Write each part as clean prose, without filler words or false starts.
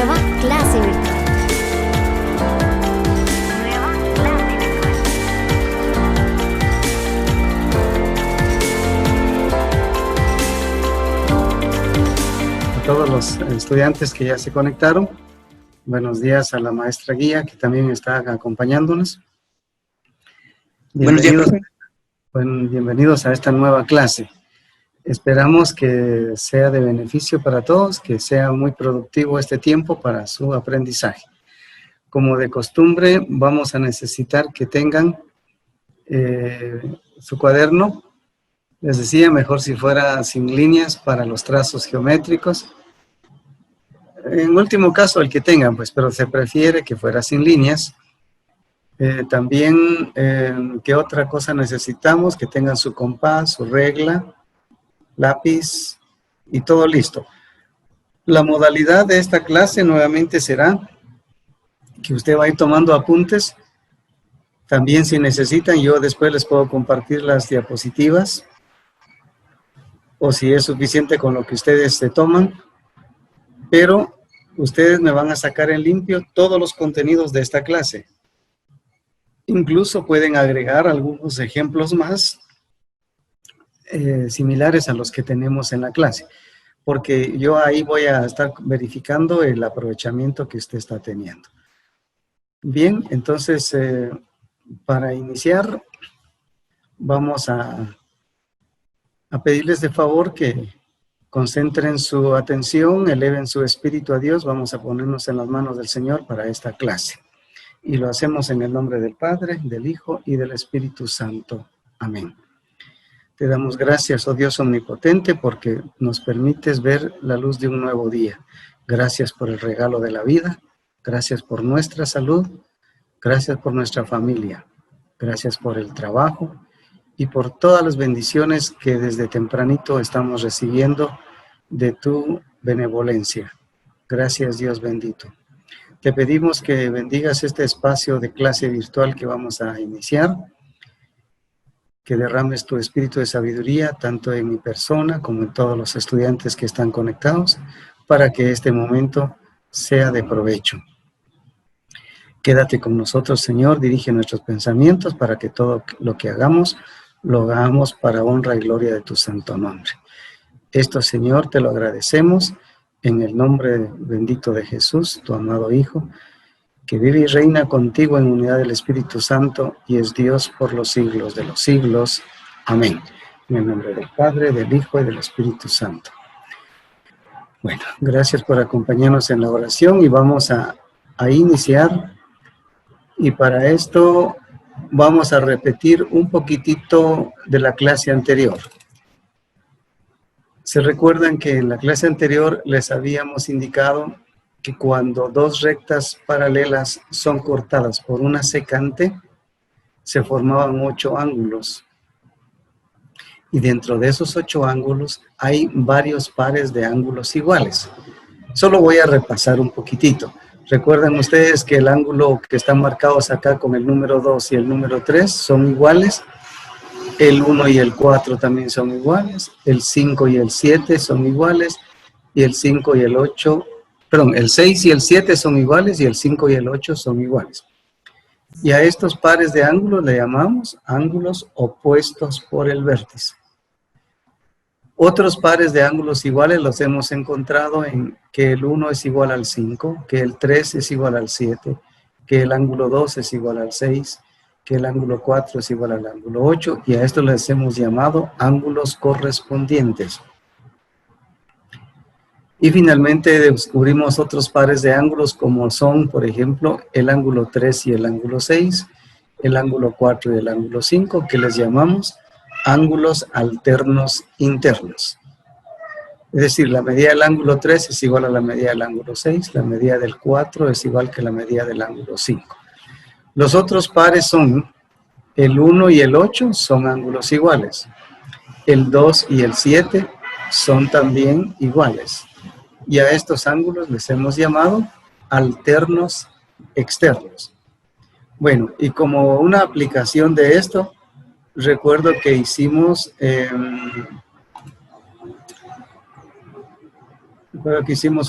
Nueva clase virtual. A todos los estudiantes que ya se conectaron, buenos días a la maestra guía que también está acompañándonos. Bienvenidos a esta nueva clase. Esperamos que sea de beneficio para todos, que sea muy productivo este tiempo para su aprendizaje. Como de costumbre, vamos a necesitar que tengan su cuaderno. Les decía, mejor si fuera sin líneas para los trazos geométricos. En último caso, el que tengan, pues, pero se prefiere que fuera sin líneas. También, ¿qué otra cosa necesitamos? Que tengan su compás, su regla, lápiz y todo listo. La modalidad de esta clase nuevamente será que usted va a ir tomando apuntes. También si necesitan, yo después les puedo compartir las diapositivas. O si es suficiente con lo que ustedes se toman. Pero ustedes me van a sacar en limpio todos los contenidos de esta clase. Incluso pueden agregar algunos ejemplos más similares a los que tenemos en la clase, porque yo ahí voy a estar verificando el aprovechamiento que usted está teniendo. Bien, entonces, para iniciar, vamos a pedirles de favor que concentren su atención, eleven su espíritu a Dios. Vamos a ponernos en las manos del Señor para esta clase. Y lo hacemos en el nombre del Padre, del Hijo y del Espíritu Santo. Amén. Te damos gracias, oh Dios omnipotente, porque nos permites ver la luz de un nuevo día. Gracias por el regalo de la vida. Gracias por nuestra salud. Gracias por nuestra familia. Gracias por el trabajo y por todas las bendiciones que desde tempranito estamos recibiendo de tu benevolencia. Gracias, Dios bendito. Te pedimos que bendigas este espacio de clase virtual que vamos a iniciar, que derrames tu espíritu de sabiduría tanto en mi persona como en todos los estudiantes que están conectados, para que este momento sea de provecho. Quédate con nosotros, Señor, dirige nuestros pensamientos para que todo lo que hagamos, lo hagamos para honra y gloria de tu santo nombre. Esto, Señor, te lo agradecemos en el nombre bendito de Jesús, tu amado Hijo, que vive y reina contigo en unidad del Espíritu Santo y es Dios por los siglos de los siglos. Amén. En el nombre del Padre, del Hijo y del Espíritu Santo. Bueno, gracias por acompañarnos en la oración y vamos a iniciar. Y para esto vamos a repetir un poquitito de la clase anterior. Se recuerdan que en la clase anterior les habíamos indicado que cuando dos rectas paralelas son cortadas por una secante, se formaban 8 ángulos. Y dentro de esos 8 ángulos hay varios pares de ángulos iguales. Solo voy a repasar un poquitito. Recuerden ustedes que el ángulo que están marcados acá con el número 2 y el número 3 son iguales. El 1 y el 4 también son iguales. El 5 y el 7 son iguales. Y el 5 y el 8, perdón, el 6 y el 7 son iguales y el 5 y el 8 son iguales. Y a estos pares de ángulos le llamamos ángulos opuestos por el vértice. Otros pares de ángulos iguales los hemos encontrado en que el 1 es igual al 5, que el 3 es igual al 7, que el ángulo 2 es igual al 6, que el ángulo 4 es igual al ángulo 8, y a esto les hemos llamado ángulos correspondientes. Y finalmente descubrimos otros pares de ángulos como son, por ejemplo, el ángulo 3 y el ángulo 6, el ángulo 4 y el ángulo 5, que les llamamos ángulos alternos internos. Es decir, la medida del ángulo 3 es igual a la medida del ángulo 6, la medida del 4 es igual que la medida del ángulo 5. Los otros pares son el 1 y el 8 son ángulos iguales. El 2 y el 7 son también iguales. Y a estos ángulos les hemos llamado alternos externos. Bueno, y como una aplicación de esto, recuerdo que hicimos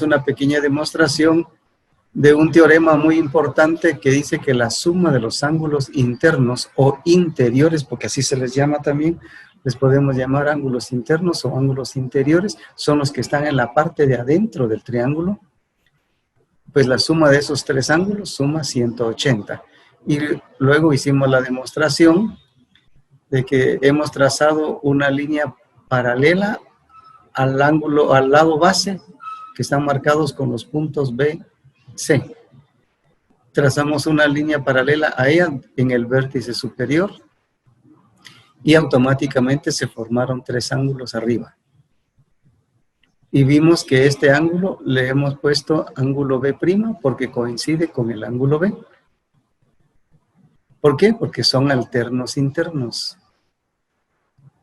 una pequeña demostración de un teorema muy importante que dice que la suma de los ángulos internos o interiores, porque así se les llama también, les podemos llamar ángulos internos o ángulos interiores, son los que están en la parte de adentro del triángulo. Pues la suma de esos tres ángulos suma 180. Y luego hicimos la demostración de que hemos trazado una línea paralela al ángulo, al lado base, que están marcados con los puntos B, C. Trazamos una línea paralela a ella en el vértice superior y automáticamente se formaron tres ángulos arriba. Y vimos que este ángulo le hemos puesto ángulo B' porque coincide con el ángulo B. ¿Por qué? Porque son alternos internos.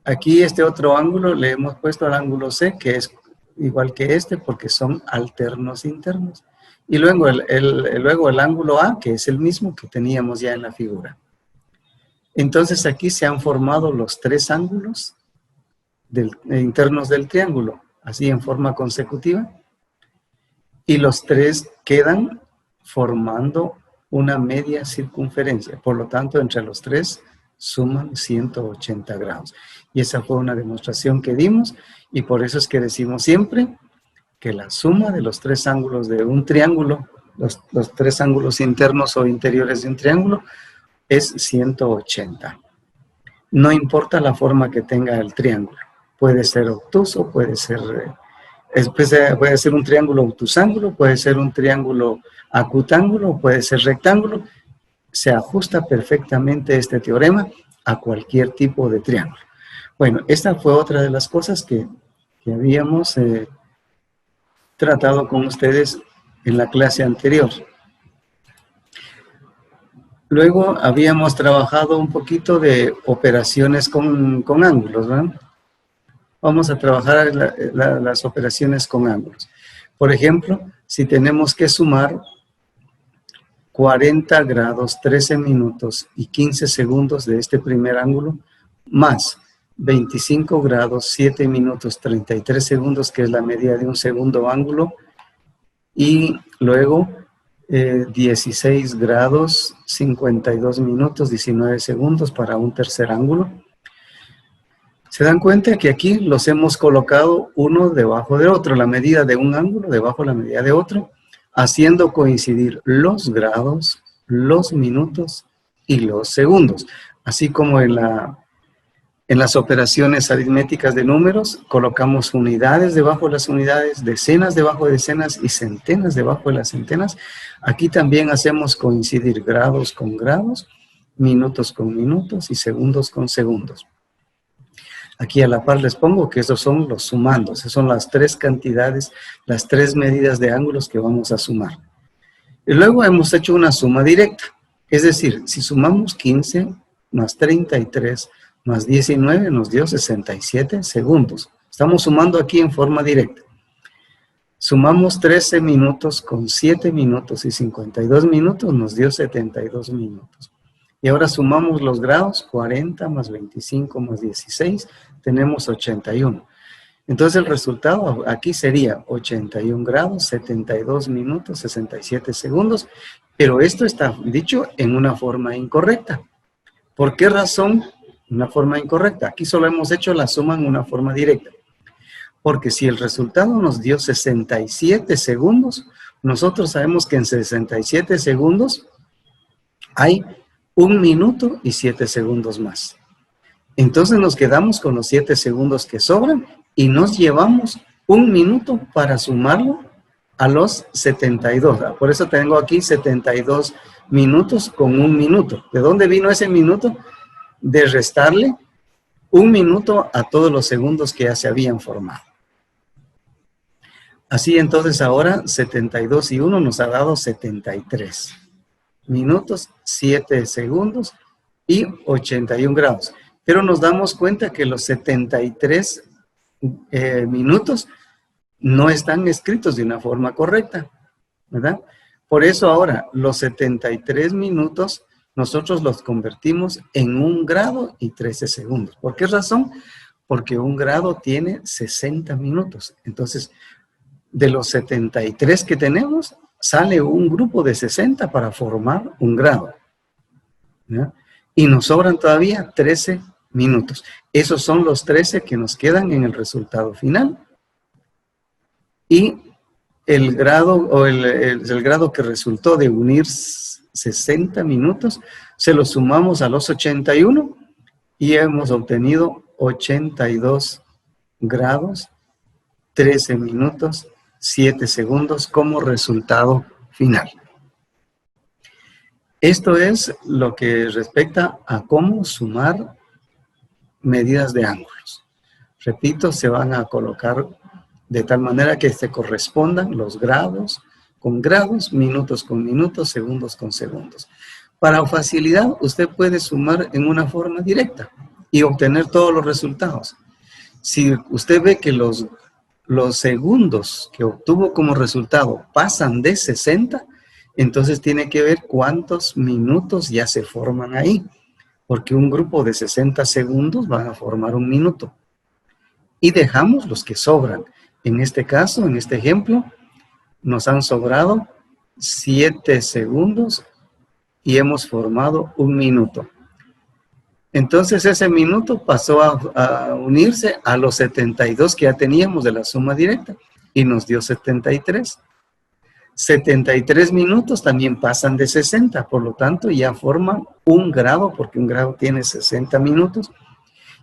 Aquí este otro ángulo le hemos puesto al ángulo C, que es igual que este, porque son alternos internos. Y luego el ángulo A, que es el mismo que teníamos ya en la figura. Entonces aquí se han formado los tres ángulos internos del triángulo, así en forma consecutiva. Y los tres quedan formando una media circunferencia. Por lo tanto, entre los tres suman 180 grados. Y esa fue una demostración que dimos, y por eso es que decimos siempre que la suma de los tres ángulos de un triángulo, los tres ángulos internos o interiores de un triángulo, es 180. No importa la forma que tenga el triángulo. Puede ser obtuso, puede ser un triángulo obtusángulo, puede ser un triángulo acutángulo, puede ser rectángulo. Se ajusta perfectamente este teorema a cualquier tipo de triángulo. Bueno, esta fue otra de las cosas que habíamos tratado con ustedes en la clase anterior. Luego habíamos trabajado un poquito de operaciones con ángulos, ¿verdad? Vamos a trabajar las operaciones con ángulos. Por ejemplo, si tenemos que sumar 40 grados, 13 minutos y 15 segundos de este primer ángulo, más 25 grados, 7 minutos, 33 segundos, que es la medida de un segundo ángulo, y luego 16 grados, 52 minutos, 19 segundos para un tercer ángulo. ¿Se dan cuenta que aquí los hemos colocado uno debajo de otro, la medida de un ángulo debajo de la medida de otro, haciendo coincidir los grados, los minutos y los segundos? Así como en las operaciones aritméticas de números, colocamos unidades debajo de las unidades, decenas debajo de decenas y centenas debajo de las centenas. Aquí también hacemos coincidir grados con grados, minutos con minutos y segundos con segundos. Aquí a la par les pongo que esos son los sumandos, esas son las tres cantidades, las tres medidas de ángulos que vamos a sumar. Y luego hemos hecho una suma directa, es decir, si sumamos 15 más 33 más 19 nos dio 67 segundos. Estamos sumando aquí en forma directa. Sumamos 13 minutos con 7 minutos y 52 minutos nos dio 72 minutos. Y ahora sumamos los grados, 40 más 25 más 16, tenemos 81. Entonces el resultado aquí sería 81 grados, 72 minutos, 67 segundos, pero esto está dicho en una forma incorrecta. ¿Por qué razón una forma incorrecta? Aquí solo hemos hecho la suma en una forma directa. Porque si el resultado nos dio 67 segundos, nosotros sabemos que en 67 segundos hay 1 minuto y 7 segundos más. Entonces nos quedamos con los 7 segundos que sobran y nos llevamos 1 minuto para sumarlo a los 72. Por eso tengo aquí 72 minutos con 1 minuto. ¿De dónde vino ese minuto? De restarle 1 minuto a todos los segundos que ya se habían formado. Así entonces ahora 72 y 1 nos ha dado 73 minutos, 7 segundos y 81 grados. Pero nos damos cuenta que los 73 minutos no están escritos de una forma correcta, ¿verdad? Por eso ahora los 73 minutos nosotros los convertimos en 1 grado y 13 segundos. ¿Por qué razón? Porque 1 grado tiene 60 minutos. Entonces, de los 73 que tenemos, sale un grupo de 60 para formar un grado, ¿ya? Y nos sobran todavía 13 minutos. Esos son los 13 que nos quedan en el resultado final. Y el grado, o el grado que resultó de unir 60 minutos, se lo sumamos a los 81 y hemos obtenido 82 grados, 13 minutos, 7 segundos como resultado final. Esto es lo que respecta a cómo sumar medidas de ángulos. Repito, se van a colocar de tal manera que se correspondan los grados con grados, minutos con minutos, segundos con segundos. Para facilidad, usted puede sumar en una forma directa y obtener todos los resultados. Si usted ve que los segundos que obtuvo como resultado pasan de 60, entonces tiene que ver cuántos minutos ya se forman ahí, porque un grupo de 60 segundos van a formar un minuto. Y dejamos los que sobran. En este caso, en este ejemplo, nos han sobrado 7 segundos y hemos formado un minuto. Entonces ese minuto pasó a unirse a los 72 que ya teníamos de la suma directa y nos dio 73. 73 minutos también pasan de 60, por lo tanto ya forman un grado, porque un grado tiene 60 minutos.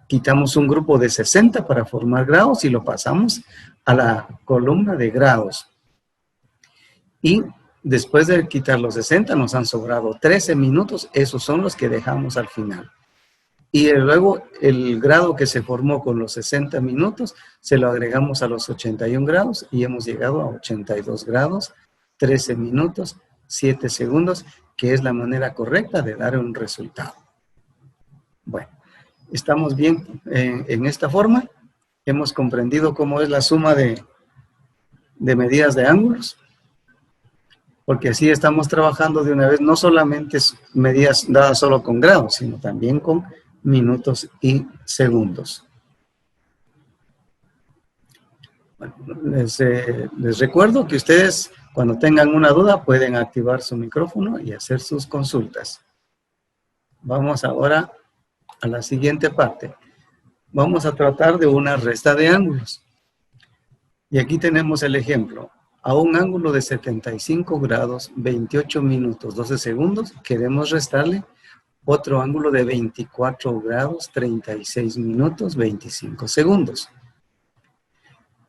Quitamos un grupo de 60 para formar grados y lo pasamos a la columna de grados. Y después de quitar los 60 nos han sobrado 13 minutos, esos son los que dejamos al final. Y luego el grado que se formó con los 60 minutos se lo agregamos a los 81 grados y hemos llegado a 82 grados, 13 minutos, 7 segundos, que es la manera correcta de dar un resultado. Bueno, estamos bien en esta forma. Hemos comprendido cómo es la suma de medidas de ángulos, porque así estamos trabajando de una vez, no solamente medidas dadas solo con grados, sino también con minutos y segundos. Bueno, les recuerdo que ustedes, cuando tengan una duda, pueden activar su micrófono y hacer sus consultas. Vamos ahora a la siguiente parte. Vamos a tratar de una resta de ángulos. Y aquí tenemos el ejemplo. A un ángulo de 75 grados, 28 minutos, 12 segundos, queremos restarle otro ángulo de 24 grados, 36 minutos, 25 segundos.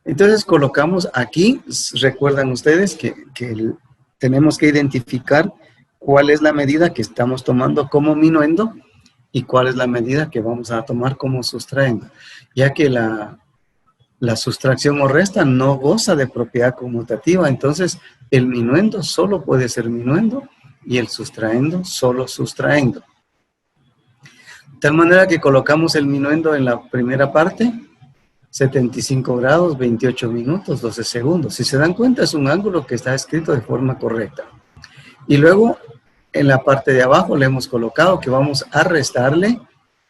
Entonces colocamos aquí, recuerdan ustedes que tenemos que identificar cuál es la medida que estamos tomando como minuendo y cuál es la medida que vamos a tomar como sustraendo, ya que la sustracción o resta no goza de propiedad conmutativa, entonces el minuendo solo puede ser minuendo y el sustraendo solo sustraendo. De tal manera que colocamos el minuendo en la primera parte, 75 grados, 28 minutos, 12 segundos. Si se dan cuenta, es un ángulo que está escrito de forma correcta. Y luego, en la parte de abajo le hemos colocado que vamos a restarle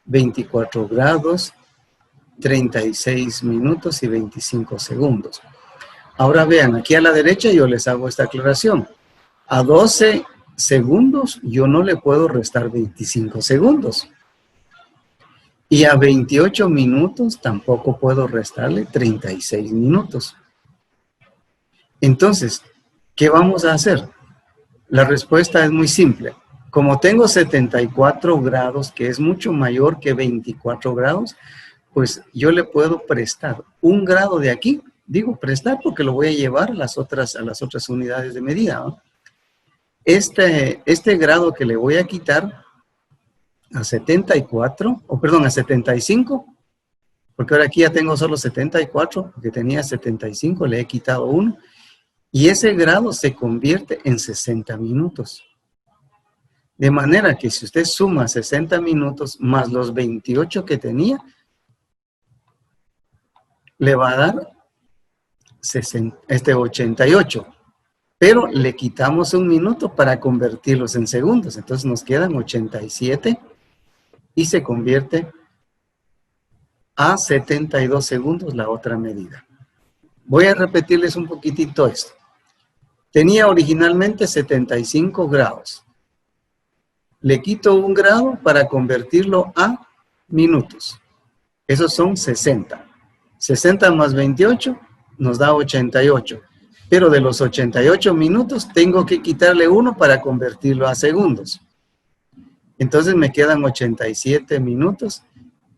24 grados, 36 minutos y 25 segundos. Ahora vean, aquí a la derecha yo les hago esta aclaración. A 12 segundos yo no le puedo restar 25 segundos. Y a 28 minutos tampoco puedo restarle 36 minutos. Entonces, ¿qué vamos a hacer? La respuesta es muy simple. Como tengo 74 grados, que es mucho mayor que 24 grados, pues yo le puedo prestar un grado de aquí. Digo prestar porque lo voy a llevar a las otras unidades de medida, ¿no? Este grado que le voy a quitar a 74, o perdón, a 75, porque ahora aquí ya tengo solo 74, porque tenía 75, le he quitado 1, y ese grado se convierte en 60 minutos. De manera que si usted suma 60 minutos más los 28 que tenía, le va a dar 88. Pero le quitamos un minuto para convertirlos en segundos. Entonces nos quedan 87 y se convierte a 72 segundos la otra medida. Voy a repetirles un poquitito esto. Tenía originalmente 75 grados. Le quito 1 grado para convertirlo a minutos. Esos son 60. 60 más 28 nos da 88. Pero de los 88 minutos tengo que quitarle 1 para convertirlo a segundos. Entonces me quedan 87 minutos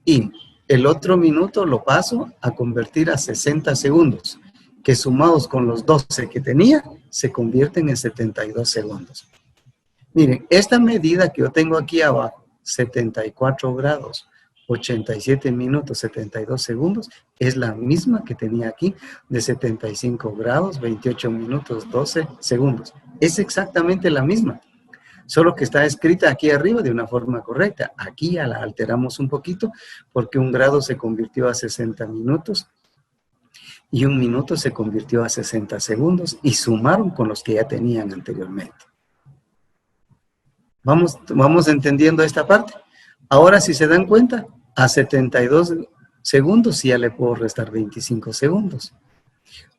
y el otro minuto lo paso a convertir a 60 segundos, que sumados con los 12 que tenía, se convierten en 72 segundos. Miren, esta medida que yo tengo aquí abajo, 74 grados, 87 minutos, 72 segundos, es la misma que tenía aquí de 75 grados, 28 minutos, 12 segundos. Es exactamente la misma, solo que está escrita aquí arriba de una forma correcta. Aquí ya la alteramos un poquito porque 1 grado se convirtió a 60 minutos y 1 minuto se convirtió a 60 segundos y sumaron con los que ya tenían anteriormente. ¿Vamos entendiendo esta parte? Ahora, si se dan cuenta, a 72 segundos ya le puedo restar 25 segundos.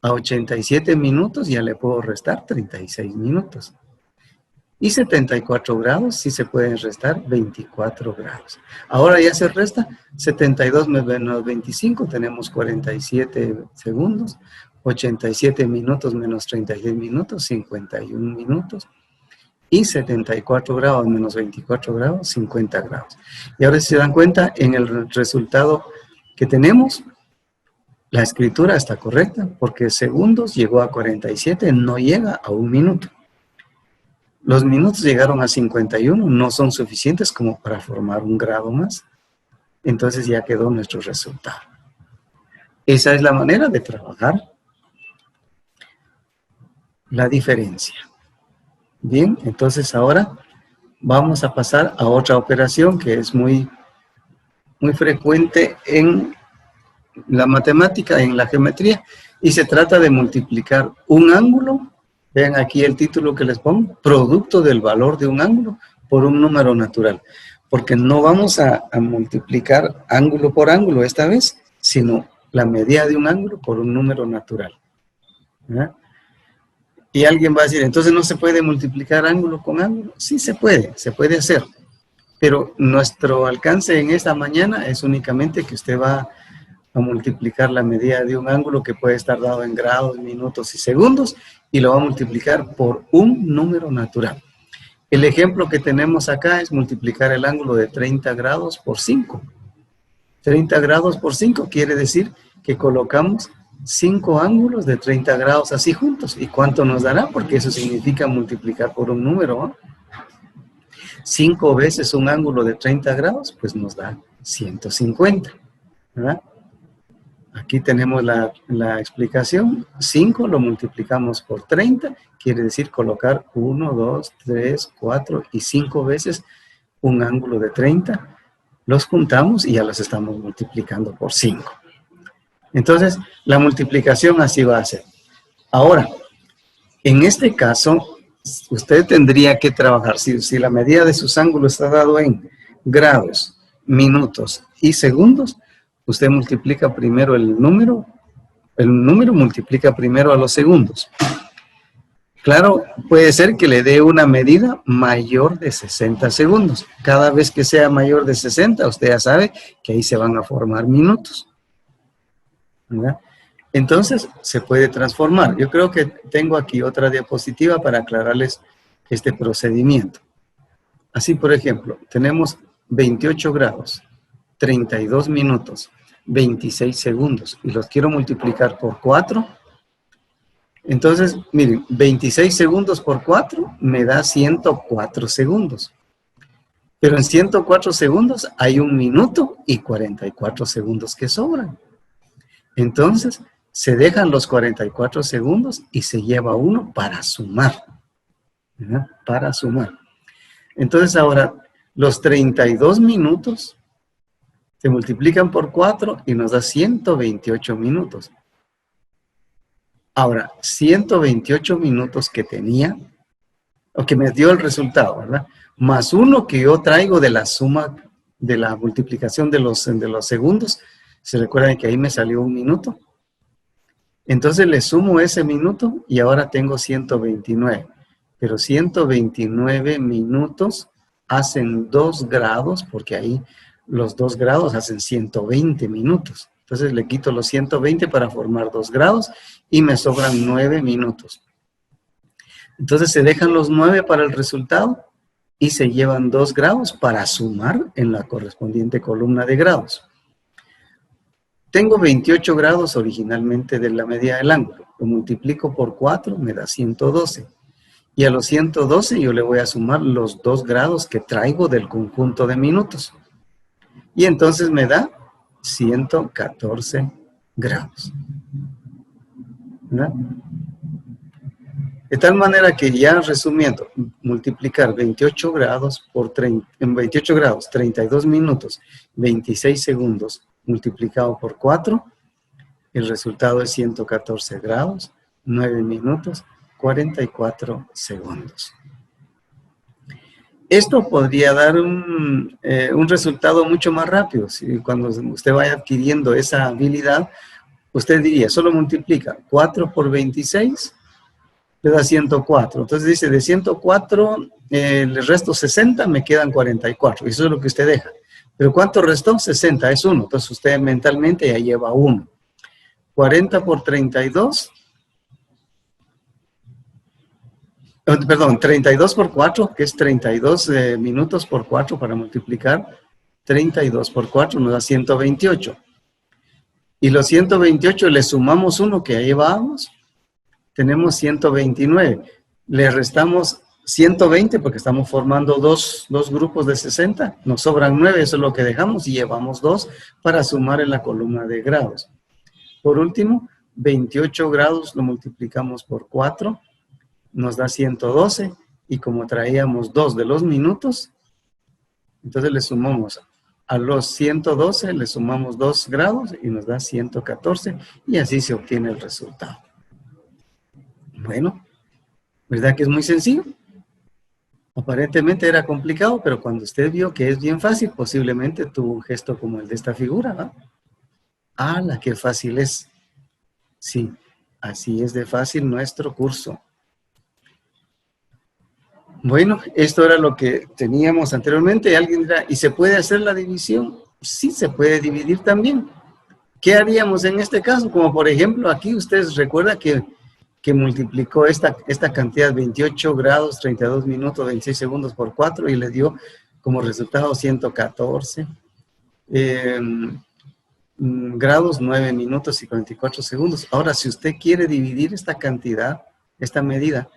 A 87 minutos ya le puedo restar 36 minutos. Y 74 grados sí se pueden restar 24 grados. Ahora ya se resta 72 menos 25, tenemos 47 segundos. 87 minutos menos 36 minutos, 51 minutos. Y 74 grados menos 24 grados, 50 grados. Y ahora si se dan cuenta, en el resultado que tenemos, la escritura está correcta, porque segundos llegó a 47, no llega a 1 minuto. Los minutos llegaron a 51, no son suficientes como para formar 1 grado más. Entonces ya quedó nuestro resultado. Esa es la manera de trabajar la diferencia. Bien, entonces ahora vamos a pasar a otra operación que es muy frecuente en la matemática, en la geometría, y se trata de multiplicar un ángulo. Vean aquí el título que les pongo, producto del valor de un ángulo por un número natural, porque no vamos a multiplicar ángulo por ángulo esta vez, sino la medida de un ángulo por un número natural. ¿Verdad? Y alguien va a decir, entonces no se puede multiplicar ángulo con ángulo. Sí se puede hacer. Pero nuestro alcance en esta mañana es únicamente que usted va a multiplicar la medida de un ángulo que puede estar dado en grados, minutos y segundos, y lo va a multiplicar por un número natural. El ejemplo que tenemos acá es multiplicar el ángulo de 30 grados por 5. 30 grados por 5 quiere decir que colocamos 5 ángulos de 30 grados así juntos. ¿Y cuánto nos dará? Porque eso significa multiplicar por un número, ¿no? 5 veces un ángulo de 30 grados, pues nos da 150, ¿verdad? Aquí tenemos la explicación. 5 lo multiplicamos por 30, quiere decir colocar 1, 2, 3, 4 y 5 veces un ángulo de 30. Los juntamos y ya los estamos multiplicando por 5. Entonces, la multiplicación así va a ser. Ahora, en este caso, usted tendría que trabajar, si la medida de sus ángulos está dado en grados, minutos y segundos, usted multiplica primero el número multiplica primero a los segundos. Claro, puede ser que le dé una medida mayor de 60 segundos. Cada vez que sea mayor de 60, usted ya sabe que ahí se van a formar minutos, ¿verdad? Entonces, se puede transformar. Yo creo que tengo aquí otra diapositiva para aclararles este procedimiento. Así, por ejemplo, tenemos 28 grados, 32 minutos, 26 segundos, y los quiero multiplicar por 4. Entonces, miren, 26 segundos por 4 me da 104 segundos. Pero en 104 segundos hay 1 minuto y 44 segundos que sobran. Entonces, se dejan los 44 segundos y se lleva 1 para sumar. ¿Verdad? Para sumar. Entonces, ahora, los 32 minutos se multiplican por 4 y nos da 128 minutos. Ahora, 128 minutos que tenía, o que me dio el resultado, ¿verdad? Más 1 que yo traigo de la suma, de la multiplicación de los segundos. ¿Se recuerdan que ahí me salió 1 minuto? Entonces le sumo ese minuto y ahora tengo 129. Pero 129 minutos hacen 2 grados, porque ahí los 2 grados hacen 120 minutos. Entonces le quito los 120 para formar 2 grados y me sobran 9 minutos. Entonces se dejan los 9 para el resultado y se llevan 2 grados para sumar en la correspondiente columna de grados. Tengo 28 grados originalmente de la medida del ángulo. Lo multiplico por 4, me da 112. Y a los 112 yo le voy a sumar los 2 grados que traigo del conjunto de minutos. Y entonces me da 114 grados. ¿Verdad? De tal manera que ya resumiendo, multiplicar 28 grados por 30, en 28 grados, 32 minutos, 26 segundos, multiplicado por 4, el resultado es 114 grados, 9 minutos, 44 segundos. Esto podría dar un resultado mucho más rápido. ¿Sí? Cuando usted vaya adquiriendo esa habilidad, usted diría, solo multiplica 4 por 26, le da 104. Entonces dice, de 104, le resto 60, me quedan 44. Eso es lo que usted deja. Pero ¿cuánto restó? 60, es 1. Entonces usted mentalmente ya lleva 1. 40 por 32. Perdón, 32 por 4, que es 32 minutos por 4 para multiplicar. 32 por 4 nos da 128. Y los 128 le sumamos 1 que ya llevábamos. Tenemos 129. Le restamos 120 porque estamos formando dos grupos de 60. Nos sobran 9, eso es lo que dejamos y llevamos 2 para sumar en la columna de grados. Por último, 28 grados lo multiplicamos por 4, nos da 112 y como traíamos 2 de los minutos, entonces le sumamos a los 112, le sumamos 2 grados y nos da 114 y así se obtiene el resultado. Bueno, ¿verdad que es muy sencillo? Aparentemente era complicado, pero cuando usted vio que es bien fácil, posiblemente tuvo un gesto como el de esta figura, ¿no? ¡Hala, qué fácil es! Sí, así es de fácil nuestro curso. Bueno, esto era lo que teníamos anteriormente. Alguien dirá, ¿y se puede hacer la división? Sí, se puede dividir también. ¿Qué haríamos en este caso? Como por ejemplo, aquí ustedes recuerdan que multiplicó esta cantidad, 28 grados, 32 minutos, 26 segundos por 4 y le dio como resultado 114 grados, 9 minutos y 44 segundos. Ahora, si usted quiere dividir esta cantidad, esta medida,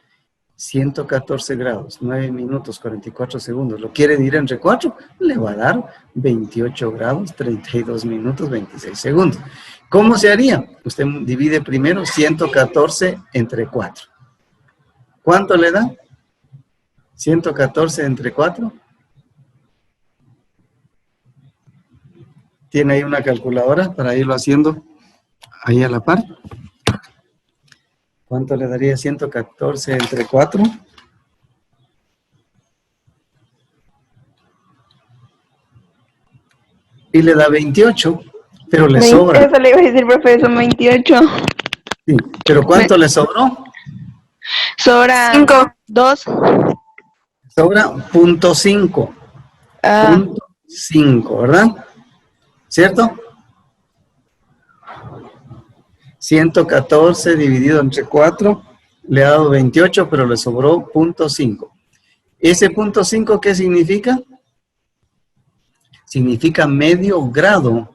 114 grados, 9 minutos, 44 segundos, lo quiere dividir entre 4, le va a dar 28 grados, 32 minutos, 26 segundos. ¿Cómo se haría? Usted divide primero 114 entre 4. ¿Cuánto le da? 114 entre 4. ¿Tiene ahí una calculadora para irlo haciendo ahí a la par? ¿Cuánto le daría 114 entre 4? Y le da 28, pero le sobra. Eso le iba a decir, profe, son 28. Sí, pero ¿cuánto le sobró? Sobra 2. Sobra 0.5. 0.5, ¿verdad? ¿Cierto? 114 dividido entre 4 le ha dado 28, pero le sobró 0.5. ¿Ese 0.5 qué significa? Significa medio grado,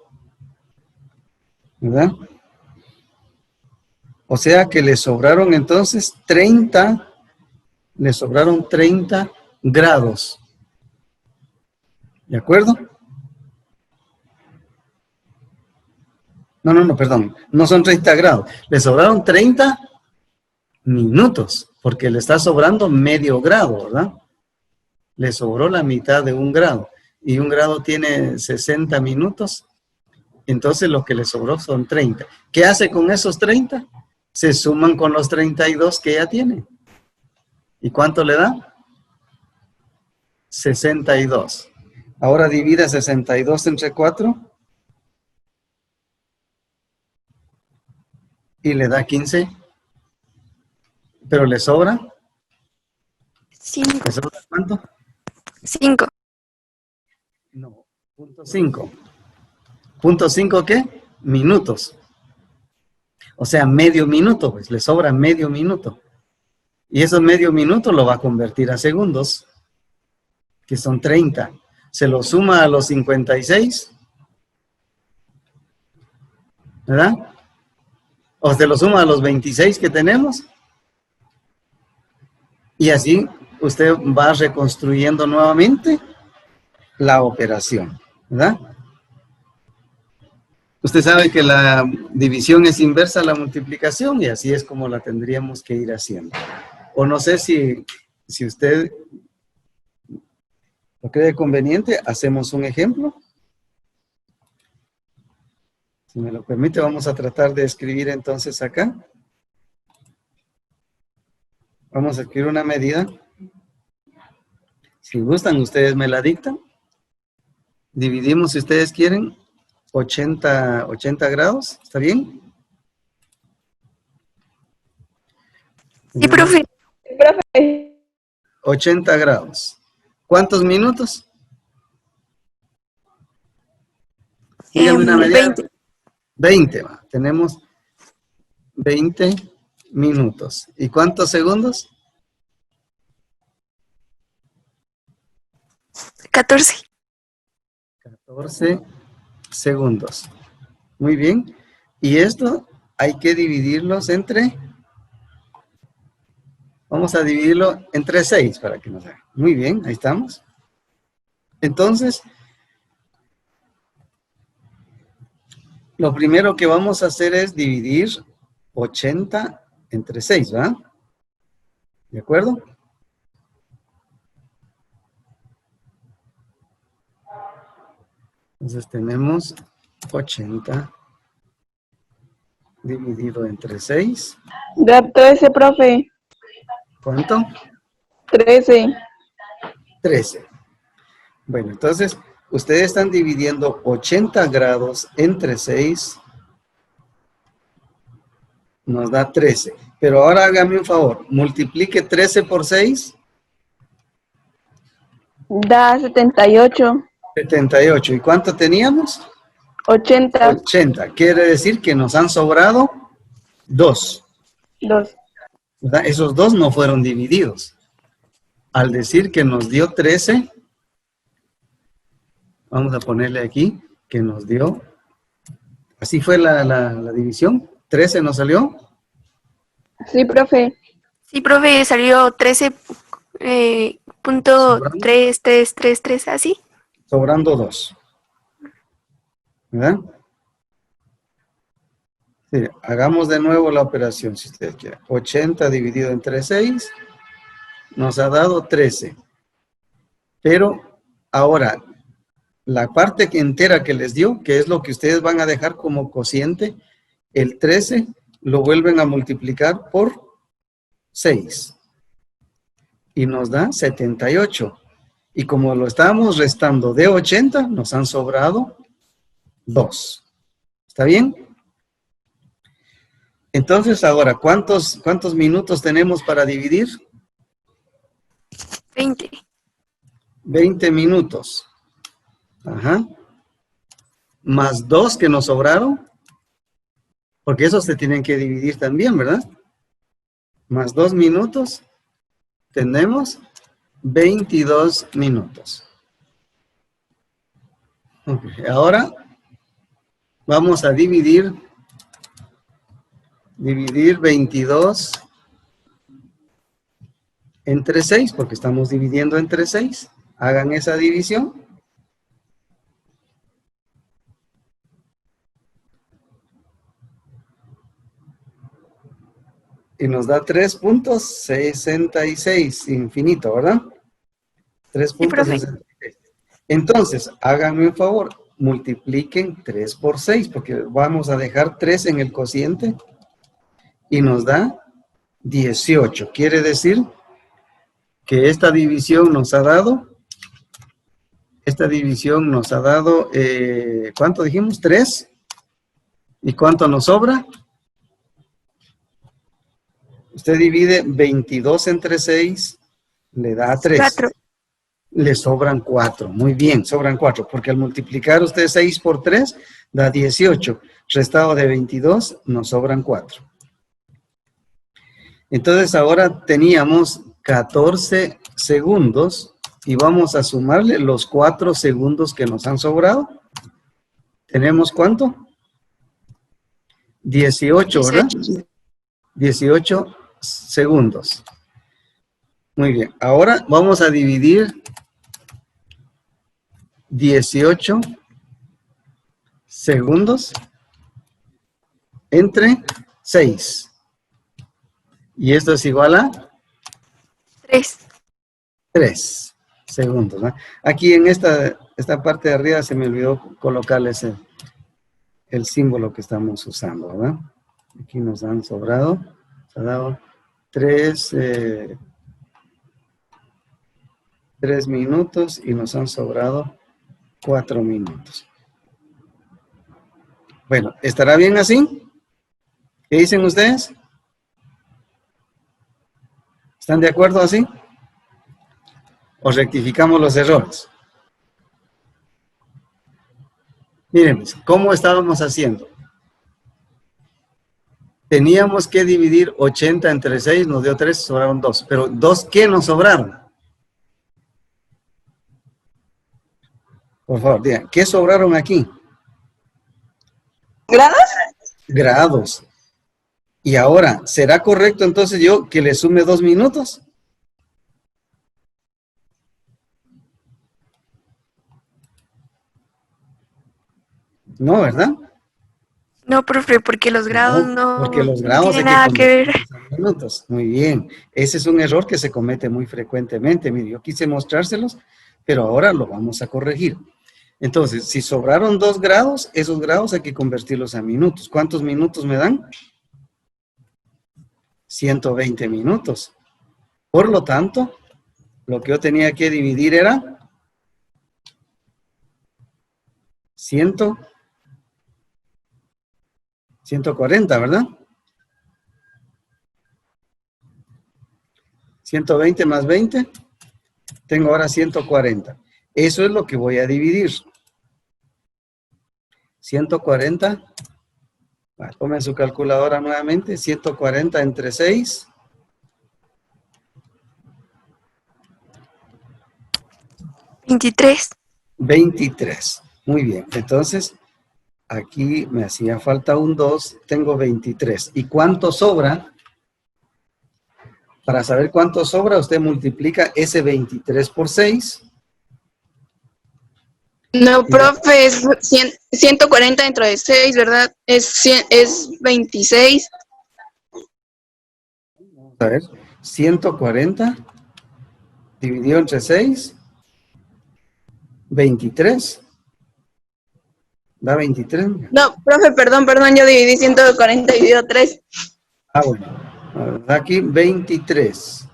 ¿verdad? O sea que le sobraron entonces 30 grados. ¿De acuerdo? No, perdón. No son 30 grados. Le sobraron 30 minutos, porque le está sobrando medio grado, ¿verdad? Le sobró la mitad de 1 grado. Y 1 grado tiene 60 minutos. Entonces lo que le sobró son 30. ¿Qué hace con esos 30? Se suman con los 32 que ya tiene. ¿Y cuánto le da? 62. Ahora divide 62 entre 4. y le da 15, pero le sobra. 5. ¿Le sobra cuánto? 5. No, punto 5. ¿Punto 5 qué? Minutos. O sea, medio minuto, pues le sobra medio minuto. Y esos medio minuto lo va a convertir a segundos, que son 30. Se lo suma a los 56, ¿verdad? O se lo suma a los 26 que tenemos. Y así usted va reconstruyendo nuevamente la operación, ¿verdad? Usted sabe que la división es inversa a la multiplicación y así es como la tendríamos que ir haciendo. O no sé si usted lo cree conveniente, hacemos un ejemplo. Si me lo permite, vamos a tratar de escribir entonces acá. Vamos a escribir una medida. Si gustan, ustedes me la dictan. Dividimos, si ustedes quieren, 80 grados. ¿Está bien? Sí, profe. Sí, profe. 80 grados. ¿Cuántos minutos? Díganme una medida. 20. 20, va. Tenemos 20 minutos. ¿Y cuántos segundos? 14. 14 segundos. Muy bien. Y esto hay que dividirlos entre... Vamos a dividirlo entre 6 para que nos haga. Muy bien, ahí estamos. Entonces, lo primero que vamos a hacer es dividir 80 entre 6, ¿verdad? ¿De acuerdo? Entonces tenemos 80 dividido entre 6. Da 13, profe. ¿Cuánto? 13. 13. Bueno, entonces, ustedes están dividiendo 80 grados entre 6. Nos da 13. Pero ahora hágame un favor. Multiplique 13 por 6. Da 78. 78. ¿Y cuánto teníamos? 80. 80. Quiere decir que nos han sobrado 2. 2. ¿Verdad? Esos 2 no fueron divididos. Al decir que nos dio 13, vamos a ponerle aquí que nos dio, así fue la división, 13 nos salió. Sí, profe. Sí, profe, salió 13.3333, así. Sobrando 2. ¿Verdad? Sí, hagamos de nuevo la operación si usted quiere. 80 dividido entre 6 nos ha dado 13. Pero ahora, la parte entera que les dio, que es lo que ustedes van a dejar como cociente, el 13 lo vuelven a multiplicar por 6. Y nos da 78. Y como lo estábamos restando de 80, nos han sobrado 2. ¿Está bien? Entonces, ahora, ¿cuántos minutos tenemos para dividir? 20. 20 minutos. Ajá. Más 2 que nos sobraron. Porque esos se tienen que dividir también, ¿verdad? Más 2 minutos. Tenemos 22 minutos. Okay. Ahora vamos a dividir 22 entre 6, porque estamos dividiendo entre 6. Hagan esa división. Y nos da 3.66, infinito, ¿verdad? 3.66. Entonces, háganme un favor, multipliquen 3 por 6, porque vamos a dejar 3 en el cociente. Y nos da 18. Quiere decir que esta división nos ha dado, ¿cuánto dijimos? 3. ¿Y cuánto nos sobra? Usted divide 22 entre 6, le da 3. 4. Le sobran 4. Muy bien, sobran 4, porque al multiplicar usted 6 por 3, da 18. Restado de 22, nos sobran 4. Entonces ahora teníamos 14 segundos y vamos a sumarle los 4 segundos que nos han sobrado. ¿Tenemos cuánto? 18, ¿verdad? 18 segundos. Muy bien. Ahora vamos a dividir 18 segundos entre 6. Y esto es igual a 3 segundos, ¿no? Aquí en esta parte de arriba se me olvidó colocarles el símbolo que estamos usando, ¿verdad? Aquí nos han sobrado, se ha dado 3 minutos y nos han sobrado 4 minutos. Bueno, ¿estará bien así? ¿Qué dicen ustedes? ¿Están de acuerdo así? ¿O rectificamos los errores? Miren, ¿cómo estábamos haciendo? Teníamos que dividir 80 entre 6, nos dio 3, sobraron 2. Pero 2, ¿qué nos sobraron? Por favor, digan, ¿qué sobraron aquí? ¿Grados? Grados. Y ahora, ¿será correcto entonces yo que le sume 2 minutos? No, ¿verdad? No, profe, porque los grados porque los no grados tienen hay nada que ver. convertirlos en minutos. Muy bien. Ese es un error que se comete muy frecuentemente. Mire, yo quise mostrárselos, pero ahora lo vamos a corregir. Entonces, si sobraron 2 grados, esos grados hay que convertirlos a minutos. ¿Cuántos minutos me dan? 120 minutos. Por lo tanto, lo que yo tenía que dividir era 140, ¿verdad? 120 más 20, tengo ahora 140. Eso es lo que voy a dividir. 140, tomen su calculadora nuevamente, 140 entre 6. 23. 23. Muy bien, entonces aquí me hacía falta un 2, tengo 23. ¿Y cuánto sobra? Para saber cuánto sobra, usted multiplica ese 23 por 6. No, profe, es 140 dentro de 6, ¿verdad? Es 26. Vamos a ver, 140 dividido entre 6, 23. ¿Da 23? No, profe, perdón, yo dividí 140 dividido 3. Ah, bueno. Da aquí 23.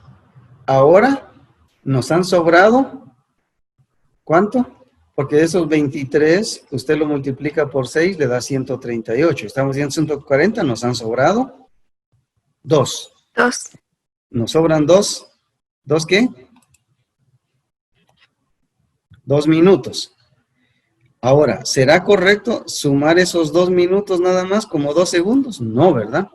Ahora nos han sobrado, ¿cuánto? Porque de esos 23, usted lo multiplica por 6, le da 138. Estamos diciendo 140, nos han sobrado 2. 2. Nos sobran 2. ¿2 qué? 2 minutos. Ahora, ¿será correcto sumar esos 2 minutos nada más como 2 segundos? No, ¿verdad?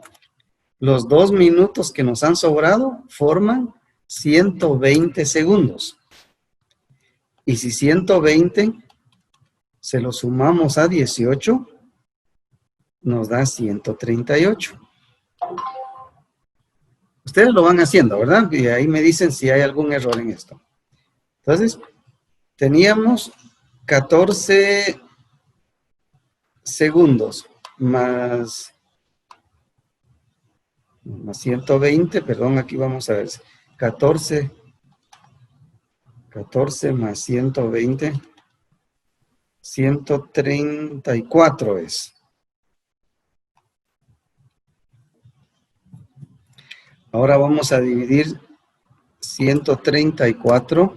Los 2 minutos que nos han sobrado forman 120 segundos. Y si 120 se lo sumamos a 18, nos da 138. Ustedes lo van haciendo, ¿verdad? Y ahí me dicen si hay algún error en esto. Entonces, teníamos 14 segundos más 120, perdón, aquí vamos a ver. 14 más 120, 134 es. Ahora vamos a dividir 134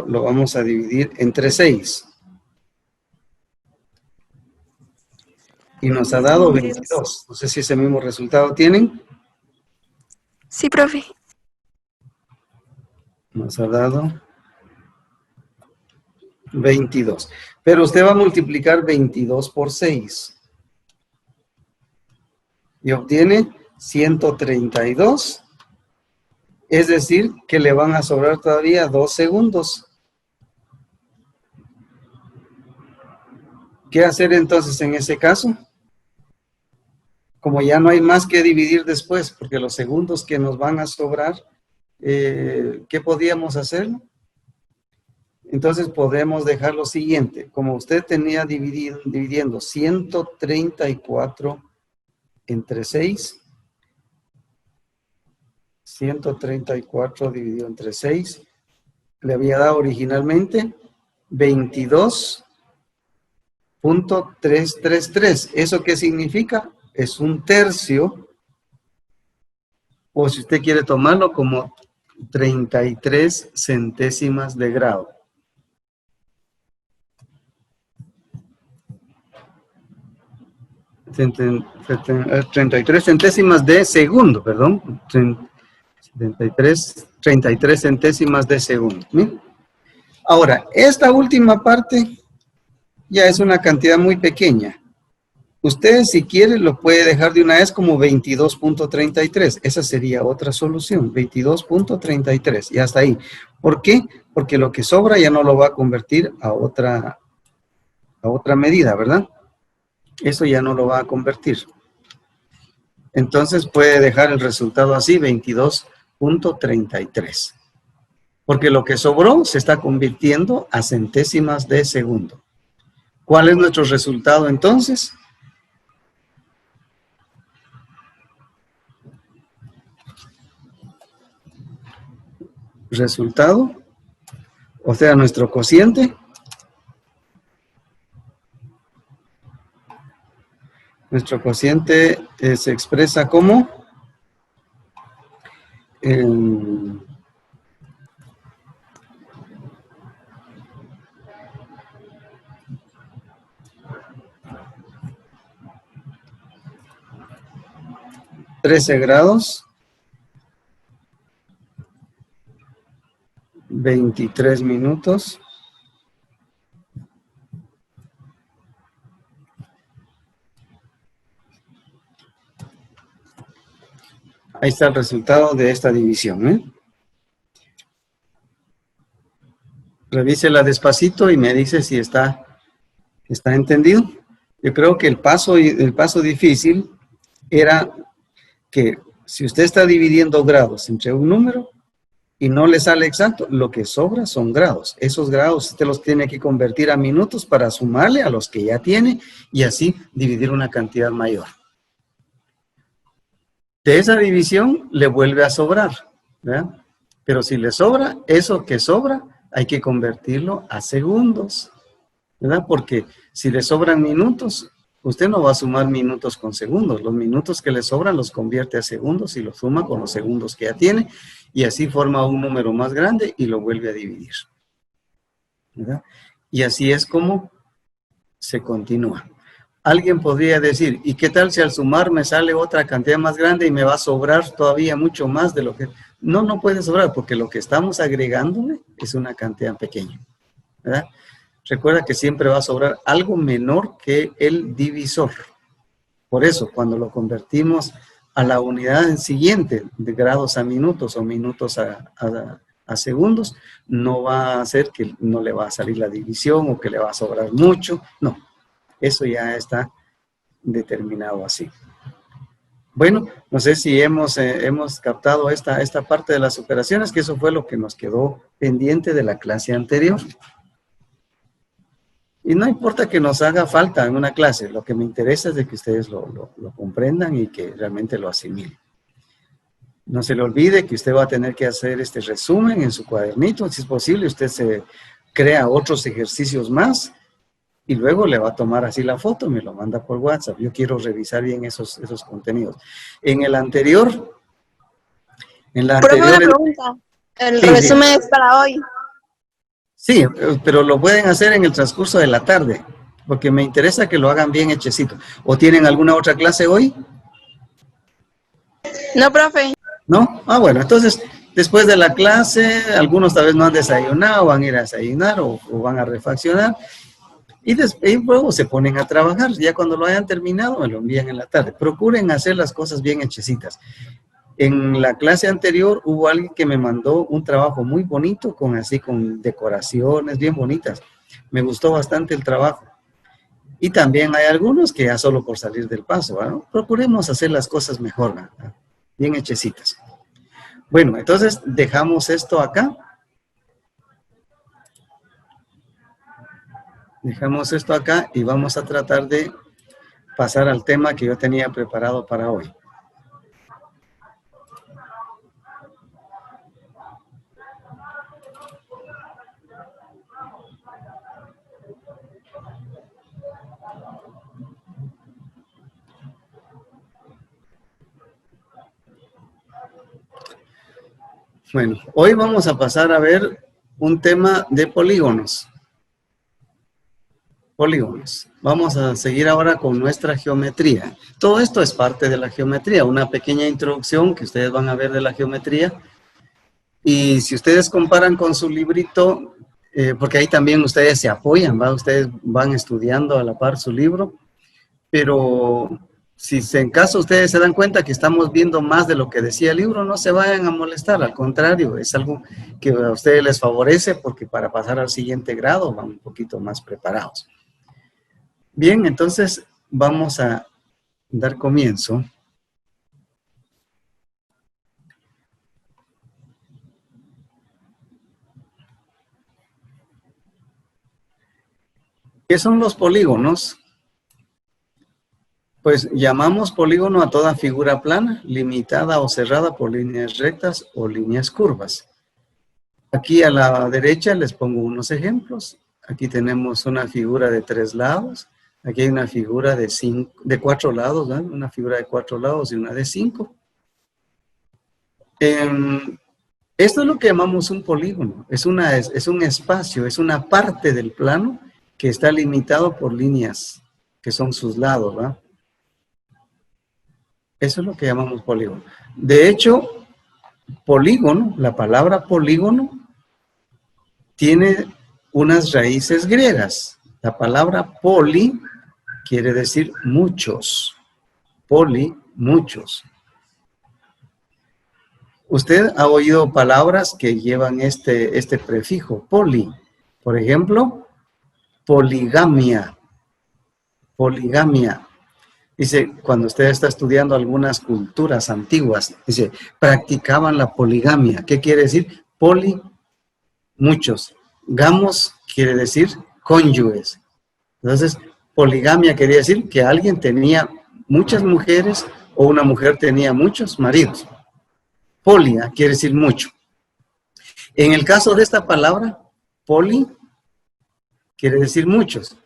lo vamos a dividir entre 6. y nos ha dado 22. No sé si ese mismo resultado tienen. Sí, profe. Nos ha dado 22. Pero usted va a multiplicar 22 por 6. Y obtiene 132. Es decir, que le van a sobrar todavía 2 segundos. ¿Qué hacer entonces en ese caso? Como ya no hay más que dividir después, porque los segundos que nos van a sobrar, ¿qué podíamos hacer? Entonces podemos dejar lo siguiente. Como usted tenía dividiendo 134 entre 6, 134 dividido entre 6, le había dado originalmente 22.333. ¿Eso qué significa? Es un tercio, o si usted quiere tomarlo como 33 centésimas de grado. 33 centésimas de segundo, perdón. 33 centésimas de segundo. ¿Sí? Ahora, esta última parte ya es una cantidad muy pequeña. Usted, si quiere, lo puede dejar de una vez como 22.33. Esa sería otra solución, 22.33. Ya está ahí. ¿Por qué? Porque lo que sobra ya no lo va a convertir a otra medida, ¿verdad? Eso ya no lo va a convertir. Entonces puede dejar el resultado así, 22.33. Porque lo que sobró se está convirtiendo a centésimas de segundo. ¿Cuál es nuestro resultado entonces? Resultado, o sea, nuestro cociente. Nuestro cociente se expresa como 13 grados, 23 minutos, ahí está el resultado de esta división, ¿eh? Revísela despacito y me dice si está entendido. Yo creo que el paso difícil era que si usted está dividiendo grados entre un número y no le sale exacto, lo que sobra son grados. Esos grados usted los tiene que convertir a minutos para sumarle a los que ya tiene y así dividir una cantidad mayor. De esa división le vuelve a sobrar, ¿verdad? Pero si le sobra, eso que sobra hay que convertirlo a segundos, ¿verdad? Porque si le sobran minutos, usted no va a sumar minutos con segundos. Los minutos que le sobran los convierte a segundos y los suma con los segundos que ya tiene y así forma un número más grande y lo vuelve a dividir, ¿verdad? Y así es como se continúa. Alguien podría decir, ¿y qué tal si al sumar me sale otra cantidad más grande y me va a sobrar todavía mucho más de lo que... No, no puede sobrar porque lo que estamos agregándole es una cantidad pequeña, ¿verdad? Recuerda que siempre va a sobrar algo menor que el divisor. Por eso, cuando lo convertimos a la unidad siguiente, de grados a minutos o minutos a segundos, no va a hacer que no le va a salir la división o que le va a sobrar mucho. No, eso ya está determinado así. Bueno, no sé si hemos captado esta parte de las operaciones, que eso fue lo que nos quedó pendiente de la clase anterior. Y no importa que nos haga falta en una clase, lo que me interesa es de que ustedes lo comprendan y que realmente lo asimilen. No se le olvide que usted va a tener que hacer este resumen en su cuadernito, si es posible, usted se crea otros ejercicios más y luego le va a tomar así la foto y me lo manda por WhatsApp. Yo quiero revisar bien esos contenidos. En el anterior... Pero una pregunta, el resumen es para hoy. Sí, pero lo pueden hacer en el transcurso de la tarde. porque me interesa que lo hagan bien hechecito. ¿O tienen alguna otra clase hoy? No, profe. ¿No? Ah, bueno, entonces, después de la clase, algunos tal vez no han desayunado, van a ir a desayunar o van a refaccionar. Y luego se ponen a trabajar. Ya cuando lo hayan terminado, me lo envían en la tarde. Procuren hacer las cosas bien hechecitas. En la clase anterior hubo alguien que me mandó un trabajo muy bonito, con decoraciones bien bonitas. Me gustó bastante el trabajo. Y también hay algunos que ya solo por salir del paso, ¿no? Procuremos hacer las cosas mejor, ¿no? Bien hechecitas. Bueno, entonces dejamos esto acá. Dejamos esto acá y vamos a tratar de pasar al tema que yo tenía preparado para hoy. Bueno, hoy vamos a pasar a ver un tema de polígonos. Polígonos. Vamos a seguir ahora con nuestra geometría. Todo esto es parte de la geometría, una pequeña introducción que ustedes van a ver de la geometría. Y si ustedes comparan con su librito, porque ahí también ustedes se apoyan, ¿va? Ustedes van estudiando a la par su libro, pero si en caso ustedes se dan cuenta que estamos viendo más de lo que decía el libro, no se vayan a molestar, al contrario, es algo que a ustedes les favorece porque para pasar al siguiente grado van un poquito más preparados. Bien, entonces vamos a dar comienzo. ¿Qué son los polígonos? Pues llamamos polígono a toda figura plana, limitada o cerrada por líneas rectas o líneas curvas. Aquí a la derecha les pongo unos ejemplos. Aquí tenemos una figura de 3 lados. Aquí hay una figura de 4 lados, ¿no? Una figura de 4 lados y una de 5. Esto es lo que llamamos un polígono. Es un espacio, es una parte del plano que está limitado por líneas que son sus lados, ¿verdad? Eso es lo que llamamos polígono. De hecho, polígono, la palabra polígono, tiene unas raíces griegas. La palabra poli quiere decir muchos. Poli, muchos. Usted ha oído palabras que llevan este prefijo, poli. Por ejemplo, poligamia. Poligamia. Dice, cuando usted está estudiando algunas culturas antiguas, dice, practicaban la poligamia. ¿Qué quiere decir? Poli, muchos. Gamos quiere decir cónyuges. Entonces, poligamia quería decir que alguien tenía muchas mujeres o una mujer tenía muchos maridos. Polia quiere decir mucho. En el caso de esta palabra, poli quiere decir muchos.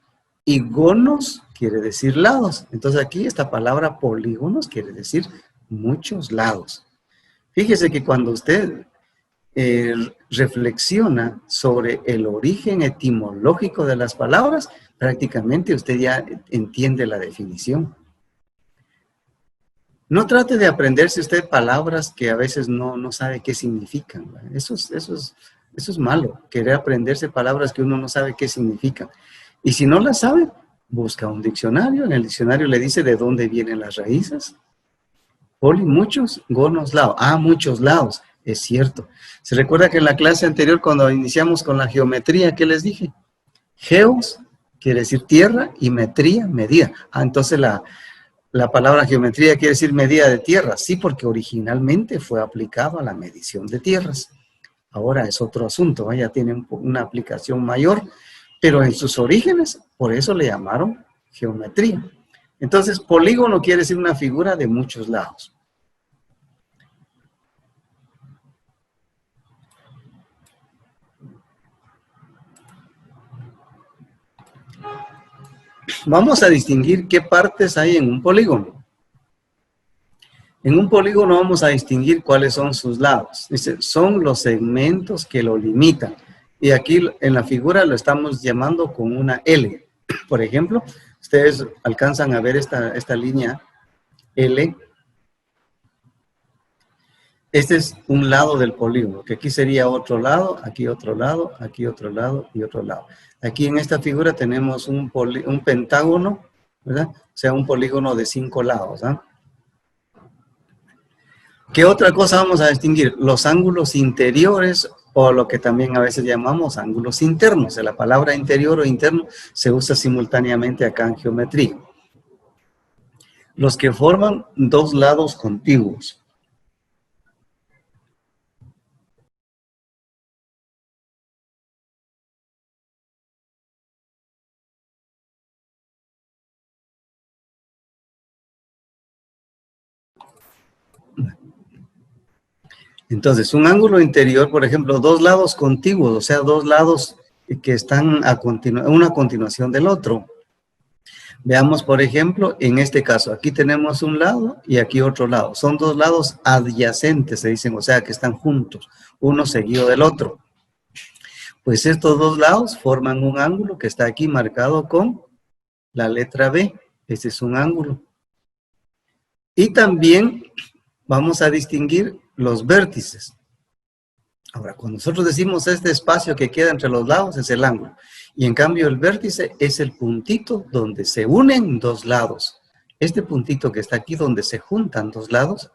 Y gonos quiere decir lados. Entonces aquí esta palabra polígonos quiere decir muchos lados. Fíjese que cuando usted reflexiona sobre el origen etimológico de las palabras, prácticamente usted ya entiende la definición. No trate de aprenderse usted palabras que a veces no sabe qué significan. Eso es malo, querer aprenderse palabras que uno no sabe qué significan. Y si no las sabe, busca un diccionario. En el diccionario le dice de dónde vienen las raíces. Poli, muchos, gonos, lados. Ah, muchos lados. Es cierto. ¿Se recuerda que en la clase anterior, cuando iniciamos con la geometría, qué les dije? Geos quiere decir tierra y metría, medida. Ah, entonces la palabra geometría quiere decir medida de tierra. Sí, porque originalmente fue aplicado a la medición de tierras. Ahora es otro asunto, ya tiene una aplicación mayor, pero en sus orígenes, por eso le llamaron geometría. Entonces, polígono quiere decir una figura de muchos lados. Vamos a distinguir qué partes hay en un polígono. En un polígono vamos a distinguir cuáles son sus lados. Dice, son los segmentos que lo limitan. Y aquí en la figura lo estamos llamando con una L. Por ejemplo, ustedes alcanzan a ver esta línea L. Este es un lado del polígono, que aquí sería otro lado, aquí otro lado, aquí otro lado y otro lado. Aquí en esta figura tenemos un pentágono, ¿verdad? O sea, un polígono de 5 lados, ¿ah? ¿Qué otra cosa vamos a distinguir? Los ángulos interiores o lo que también a veces llamamos ángulos internos. La palabra interior o interno se usa simultáneamente acá en geometría. Los que forman dos lados contiguos. Entonces, un ángulo interior, por ejemplo, dos lados contiguos, o sea, dos lados que están una a continuación del otro. Veamos, por ejemplo, en este caso, aquí tenemos un lado y aquí otro lado. Son dos lados adyacentes, se dicen, o sea, que están juntos, uno seguido del otro. Pues estos dos lados forman un ángulo que está aquí marcado con la letra B. Este es un ángulo. Y también vamos a distinguir los vértices. Ahora, cuando nosotros decimos este espacio que queda entre los lados es el ángulo. Y en cambio el vértice es el puntito donde se unen dos lados. Este puntito que está aquí donde se juntan dos lados,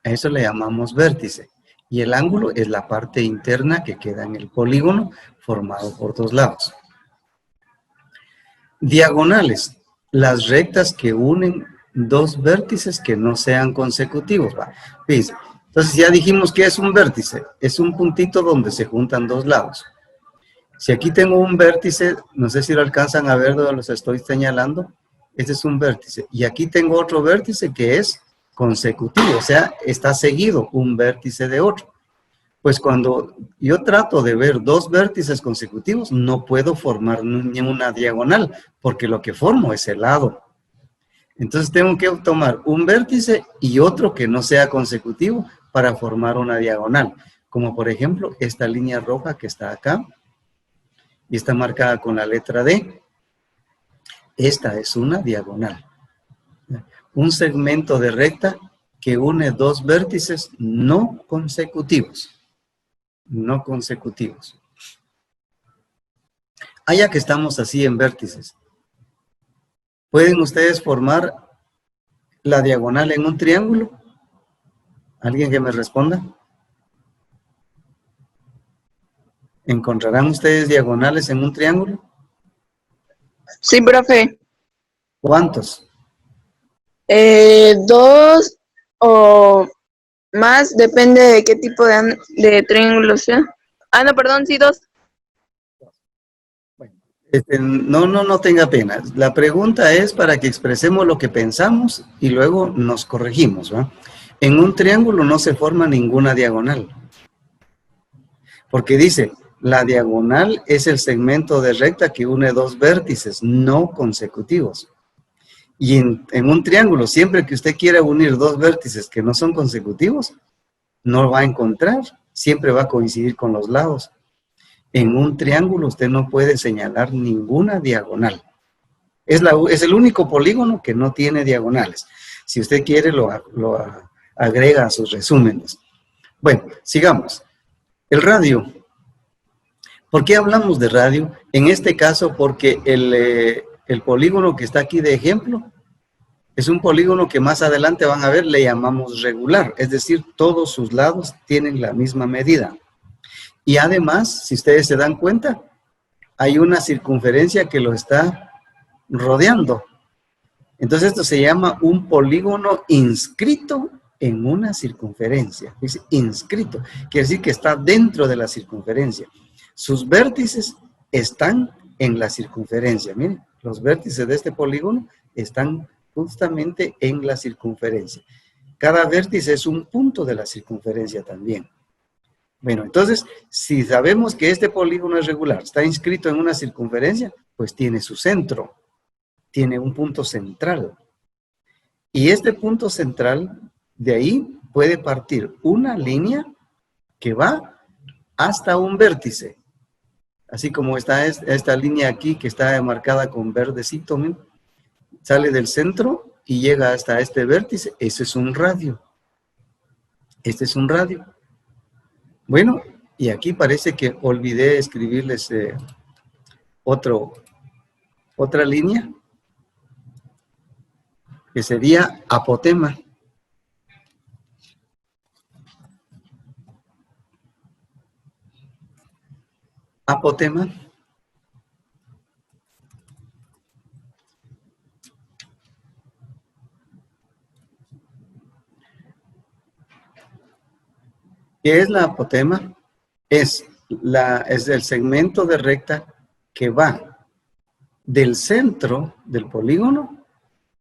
a eso le llamamos vértice. Y el ángulo es la parte interna que queda en el polígono formado por dos lados. Diagonales, las rectas que unen dos vértices que no sean consecutivos. ¿Ves? Entonces ya dijimos que es un vértice, es un puntito donde se juntan dos lados. Si aquí tengo un vértice, no sé si lo alcanzan a ver donde los estoy señalando, este es un vértice. Y aquí tengo otro vértice que es consecutivo, o sea, está seguido un vértice de otro. Pues cuando yo trato de ver dos vértices consecutivos, no puedo formar ni una diagonal, porque lo que formo es el lado. Entonces tengo que tomar un vértice y otro que no sea consecutivo para formar una diagonal. Como por ejemplo, esta línea roja que está acá y está marcada con la letra D. Esta es una diagonal. Un segmento de recta que une dos vértices no consecutivos. No consecutivos. Ya que estamos así en vértices, ¿pueden ustedes formar la diagonal en un triángulo? ¿Alguien que me responda? ¿Encontrarán ustedes diagonales en un triángulo? Sí, profe. ¿Cuántos? 2 o más, depende de qué tipo de triángulo sea. No, perdón, sí, 2. No tenga pena. La pregunta es para que expresemos lo que pensamos y luego nos corregimos, ¿va? En un triángulo no se forma ninguna diagonal. Porque dice, la diagonal es el segmento de recta que une dos vértices no consecutivos. Y en un triángulo, siempre que usted quiera unir dos vértices que no son consecutivos, no lo va a encontrar. Siempre va a coincidir con los lados. En un triángulo usted no puede señalar ninguna diagonal. Es el único polígono que no tiene diagonales. Si usted quiere, lo agrega a sus resúmenes. Bueno, sigamos. El radio. ¿Por qué hablamos de radio? En este caso, porque el polígono que está aquí de ejemplo es un polígono que más adelante van a ver, le llamamos regular. Es decir, todos sus lados tienen la misma medida. Y además, si ustedes se dan cuenta, hay una circunferencia que lo está rodeando. Entonces esto se llama un polígono inscrito en una circunferencia. Dice inscrito, quiere decir que está dentro de la circunferencia. Sus vértices están en la circunferencia. Miren, los vértices de este polígono están justamente en la circunferencia. Cada vértice es un punto de la circunferencia también. Bueno, entonces, si sabemos que este polígono es regular, está inscrito en una circunferencia, pues tiene su centro, tiene un punto central. Y este punto central, de ahí puede partir una línea que va hasta un vértice. Así como está esta línea aquí que está marcada con verdecito, ¿no? Sale del centro y llega hasta este vértice. Ese es un radio. Este es un radio. Bueno, y aquí parece que olvidé escribirles otra línea, que sería apotema. Apotema. ¿Qué es la apotema? Es el segmento de recta que va del centro del polígono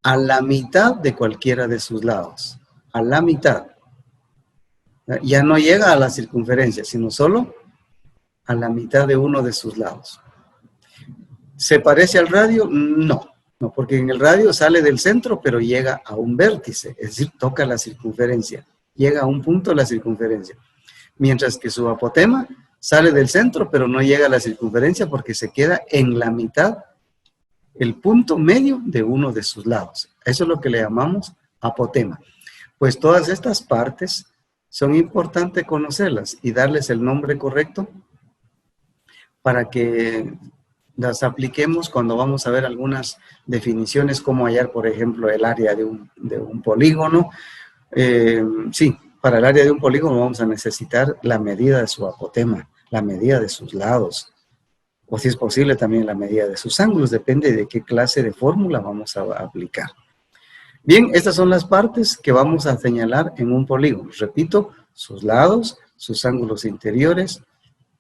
a la mitad de cualquiera de sus lados. A la mitad. Ya no llega a la circunferencia, sino solo a la mitad de uno de sus lados. ¿Se parece al radio? No. No, porque en el radio sale del centro, pero llega a un vértice, es decir, toca la circunferencia. Llega a un punto de la circunferencia. Mientras que su apotema sale del centro, pero no llega a la circunferencia porque se queda en la mitad, el punto medio de uno de sus lados. Eso es lo que le llamamos apotema. Pues todas estas partes son importantes conocerlas y darles el nombre correcto para que las apliquemos cuando vamos a ver algunas definiciones, como hallar, por ejemplo, el área de un polígono. Sí, para el área de un polígono vamos a necesitar la medida de su apotema, la medida de sus lados, o si es posible también la medida de sus ángulos, depende de qué clase de fórmula vamos a aplicar. Bien, estas son las partes que vamos a señalar en un polígono. Repito, sus lados, sus ángulos interiores,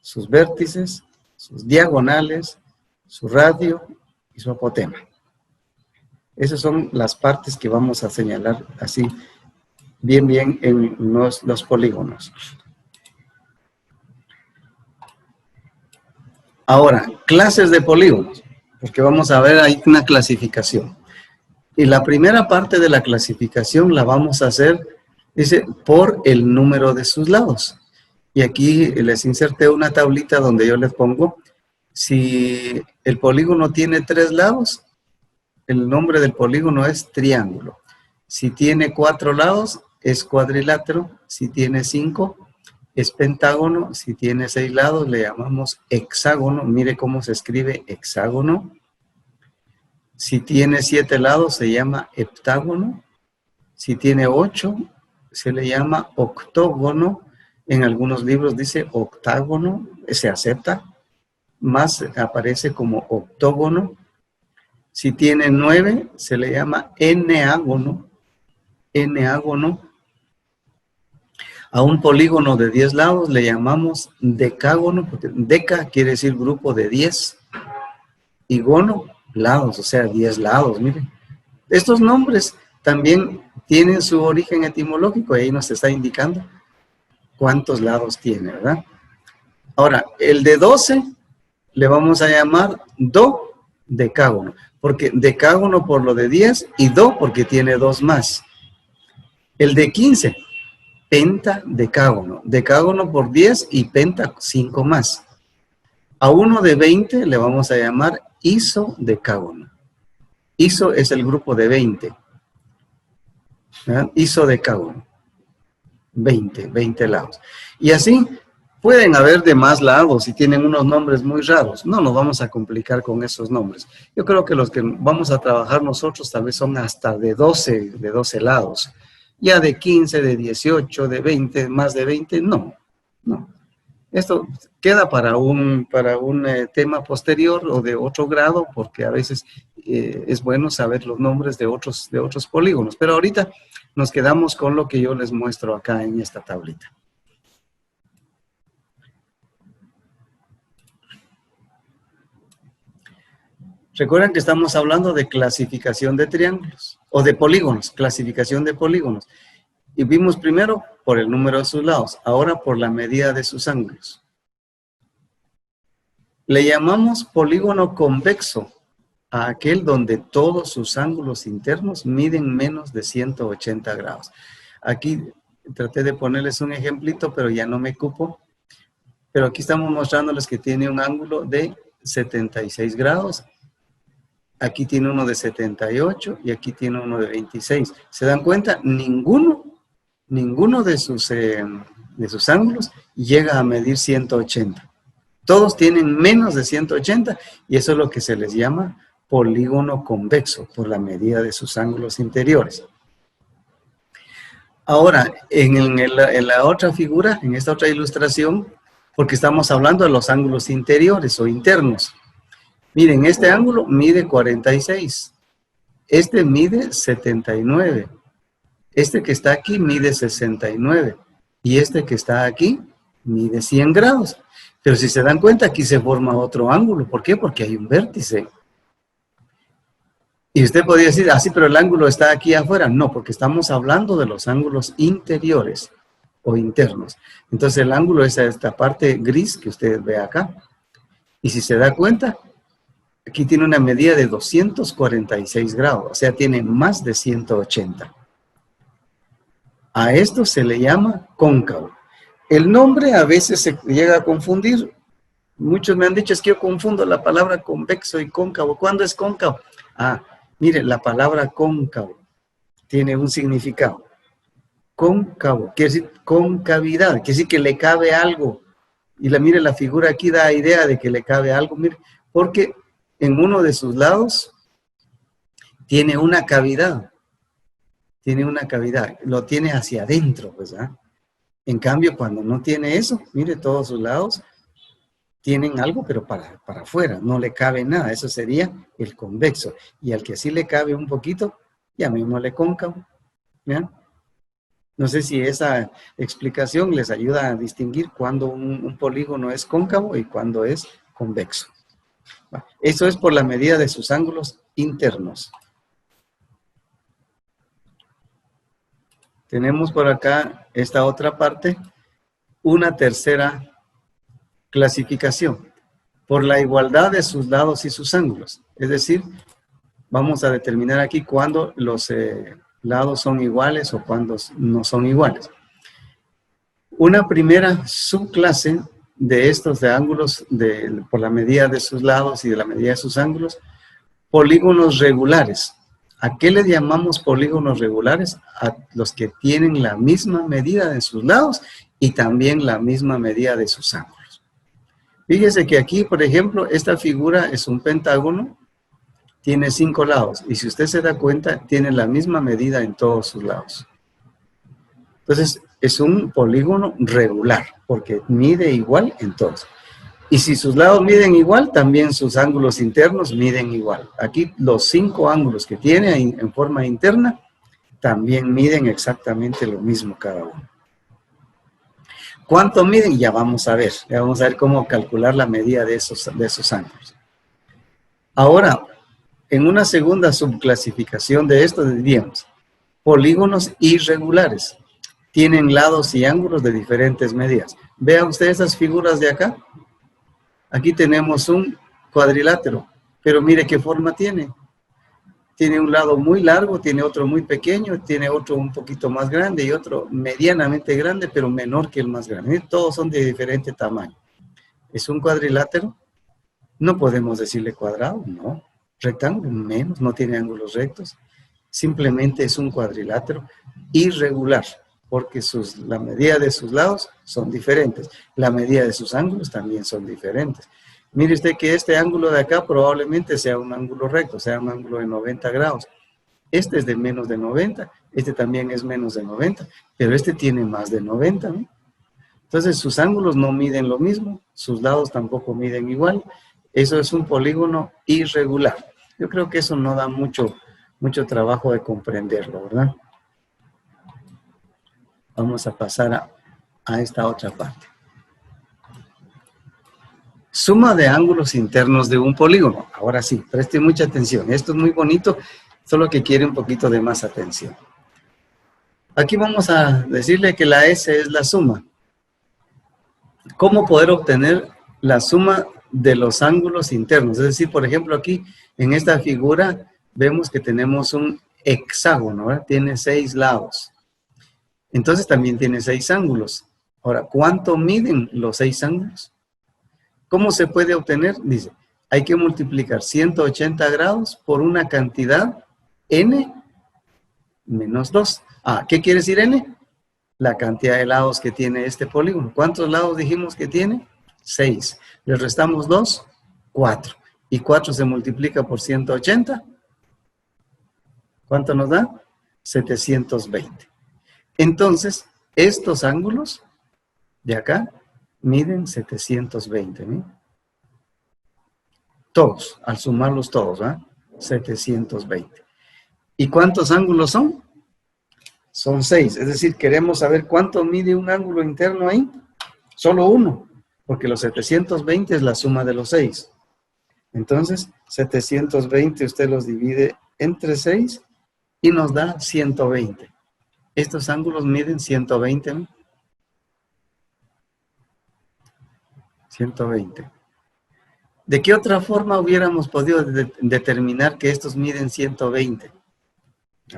sus vértices, sus diagonales, su radio y su apotema. Esas son las partes que vamos a señalar así bien en los polígonos. Ahora, clases de polígonos, porque vamos a ver ahí una clasificación. Y la primera parte de la clasificación la vamos a hacer, dice, por el número de sus lados. Y aquí les inserté una tablita donde yo les pongo, si el polígono tiene 3 lados, el nombre del polígono es triángulo. Si tiene 4 lados, es cuadrilátero. Si tiene 5, es pentágono. Si tiene 6 lados, le llamamos hexágono. Mire cómo se escribe hexágono. Si tiene 7 lados, se llama heptágono. Si tiene 8, se le llama octógono. En algunos libros dice octágono, se acepta. Más aparece como octógono. Si tiene 9, se le llama eneágono. Eneágono. A un polígono de 10 lados le llamamos decágono, porque deca quiere decir grupo de 10. Y gono, lados, o sea, 10 lados, miren. Estos nombres también tienen su origen etimológico, ahí nos está indicando cuántos lados tiene, ¿verdad? Ahora, el de 12 le vamos a llamar dodecágono, porque decágono por lo de 10 y do porque tiene 2 más. El de 15, pentadecágono, decágono por 10 y penta 5 más. A uno de 20 le vamos a llamar isodecágono. Iso es el grupo de 20. ¿Verdad? Isodecágono. 20 lados. Y así pueden haber de más lados y tienen unos nombres muy raros. No nos vamos a complicar con esos nombres. Yo creo que los que vamos a trabajar nosotros tal vez son hasta de 12 lados. Ya de 15, de 18, de 20, más de 20, no. Esto queda para un tema posterior o de otro grado, porque a veces es bueno saber los nombres de otros polígonos. Pero ahorita nos quedamos con lo que yo les muestro acá en esta tablita. Recuerden que estamos hablando de clasificación de triángulos, o de polígonos, clasificación de polígonos. Y vimos primero por el número de sus lados, ahora por la medida de sus ángulos. Le llamamos polígono convexo a aquel donde todos sus ángulos internos miden menos de 180 grados. Aquí traté de ponerles un ejemplito, pero ya no me cupo, pero aquí estamos mostrándoles que tiene un ángulo de 76 grados. Aquí tiene uno de 78 y aquí tiene uno de 26. ¿Se dan cuenta? Ninguno de sus ángulos llega a medir 180. Todos tienen menos de 180 y eso es lo que se les llama polígono convexo por la medida de sus ángulos interiores. Ahora, en la otra figura, en esta otra ilustración, porque estamos hablando de los ángulos interiores o internos. Miren, este ángulo mide 46, este mide 79, este que está aquí mide 69 y este que está aquí mide 100 grados. Pero si se dan cuenta, aquí se forma otro ángulo. ¿Por qué? Porque hay un vértice. Y usted podría decir, sí, pero el ángulo está aquí afuera. No, porque estamos hablando de los ángulos interiores o internos. Entonces el ángulo es esta parte gris que usted ve acá. Y si se da cuenta, aquí tiene una medida de 246 grados, o sea, tiene más de 180. A esto se le llama cóncavo. El nombre a veces se llega a confundir. Muchos me han dicho, es que yo confundo la palabra convexo y cóncavo. ¿Cuándo es cóncavo? Mire, la palabra cóncavo tiene un significado. Cóncavo, quiere decir concavidad, quiere decir que le cabe algo. Y mire, la figura aquí da idea de que le cabe algo, mire, porque en uno de sus lados tiene una cavidad. Tiene una cavidad, lo tiene hacia adentro, pues, En cambio, cuando no tiene eso, mire, todos sus lados tienen algo, pero para afuera, no le cabe nada. Eso sería el convexo. Y al que sí le cabe un poquito, llamémosle cóncavo. ¿Ya? No sé si esa explicación les ayuda a distinguir cuándo un polígono es cóncavo y cuándo es convexo. Eso es por la medida de sus ángulos internos. Tenemos por acá esta otra parte, una tercera clasificación, por la igualdad de sus lados y sus ángulos. Es decir, vamos a determinar aquí cuándo los lados son iguales o cuándo no son iguales. Una primera subclase de estos de ángulos por la medida de sus lados y de la medida de sus ángulos, polígonos regulares. ¿A qué le llamamos polígonos regulares? A los que tienen la misma medida de sus lados y también la misma medida de sus ángulos. Fíjese que aquí, por ejemplo, esta figura es un pentágono, tiene 5 lados y si usted se da cuenta, tiene la misma medida en todos sus lados. Entonces, es un polígono regular porque mide igual en todos. Y si sus lados miden igual, también sus ángulos internos miden igual. Aquí los 5 ángulos que tiene en forma interna también miden exactamente lo mismo cada uno. ¿Cuánto miden? Ya vamos a ver. Ya vamos a ver cómo calcular la medida de esos ángulos. Ahora, en una segunda subclasificación de esto diríamos polígonos irregulares. Tienen lados y ángulos de diferentes medidas. Vean ustedes esas figuras de acá. Aquí tenemos un cuadrilátero, pero mire qué forma tiene. Tiene un lado muy largo, tiene otro muy pequeño, tiene otro un poquito más grande y otro medianamente grande, pero menor que el más grande. Todos son de diferente tamaño. ¿Es un cuadrilátero? No podemos decirle cuadrado, no. Rectángulo, menos, no tiene ángulos rectos. Simplemente es un cuadrilátero irregular, porque la medida de sus lados son diferentes. La medida de sus ángulos también son diferentes. Mire usted que este ángulo de acá probablemente sea un ángulo recto, sea un ángulo de 90 grados. Este es de menos de 90, este también es menos de 90, pero este tiene más de 90, ¿no? Entonces sus ángulos no miden lo mismo, sus lados tampoco miden igual. Eso es un polígono irregular. Yo creo que eso no da mucho trabajo de comprenderlo, ¿verdad? Vamos a pasar a esta otra parte. Suma de ángulos internos de un polígono. Ahora sí, preste mucha atención. Esto es muy bonito, solo que quiere un poquito de más atención. Aquí vamos a decirle que la S es la suma. ¿Cómo poder obtener la suma de los ángulos internos? Es decir, por ejemplo, aquí en esta figura vemos que tenemos un hexágono, ¿verdad? Tiene 6 lados. Entonces también tiene 6 ángulos. Ahora, ¿cuánto miden los 6 ángulos? ¿Cómo se puede obtener? Dice, hay que multiplicar 180 grados por una cantidad n menos 2. Ah, ¿qué quiere decir n? La cantidad de lados que tiene este polígono. ¿Cuántos lados dijimos que tiene? 6. Le restamos 2, 4. Y 4 se multiplica por 180. ¿Cuánto nos da? 720. Entonces, estos ángulos de acá miden 720. ¿sí? Todos, al sumarlos todos, ¿ah? 720. ¿Y cuántos ángulos son? Son 6. Es decir, queremos saber cuánto mide un ángulo interno ahí. Solo uno, porque los 720 es la suma de los 6. Entonces, 720 usted los divide entre 6 y nos da 120. Estos ángulos miden 120, ¿no? 120. ¿De qué otra forma hubiéramos podido determinar que estos miden 120?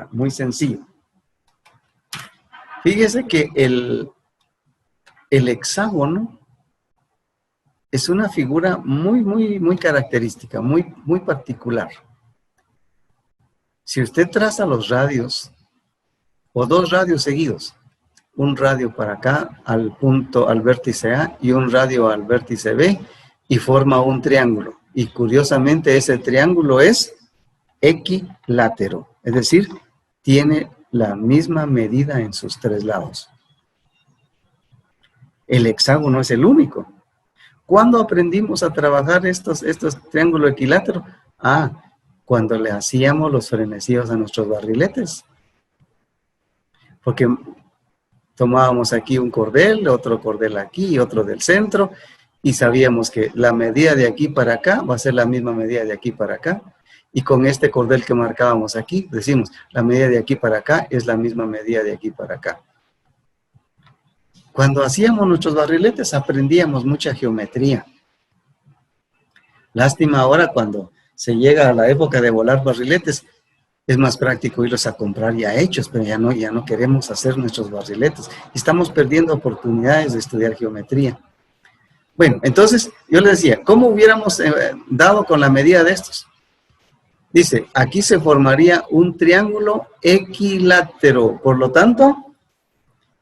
Muy sencillo. Fíjese que el hexágono es una figura muy característica, muy particular. Si usted traza los radios, o 2 radios seguidos, un radio para acá, al vértice A, y un radio al vértice B, y forma un triángulo. Y curiosamente ese triángulo es equilátero, es decir, tiene la misma medida en sus 3 lados. El hexágono es el único. ¿Cuándo aprendimos a trabajar estos triángulos equiláteros? Cuando le hacíamos los frenesíos a nuestros barriletes. Porque tomábamos aquí un cordel, otro cordel aquí y otro del centro, y sabíamos que la medida de aquí para acá va a ser la misma medida de aquí para acá. Y con este cordel que marcábamos aquí, decimos, la medida de aquí para acá es la misma medida de aquí para acá. Cuando hacíamos nuestros barriletes aprendíamos mucha geometría. Lástima ahora cuando se llega a la época de volar barriletes, es más práctico irlos a comprar ya hechos, pero ya no queremos hacer nuestros barriletes. Estamos perdiendo oportunidades de estudiar geometría. Bueno, entonces yo les decía, ¿cómo hubiéramos dado con la medida de estos? Dice, aquí se formaría un triángulo equilátero. Por lo tanto,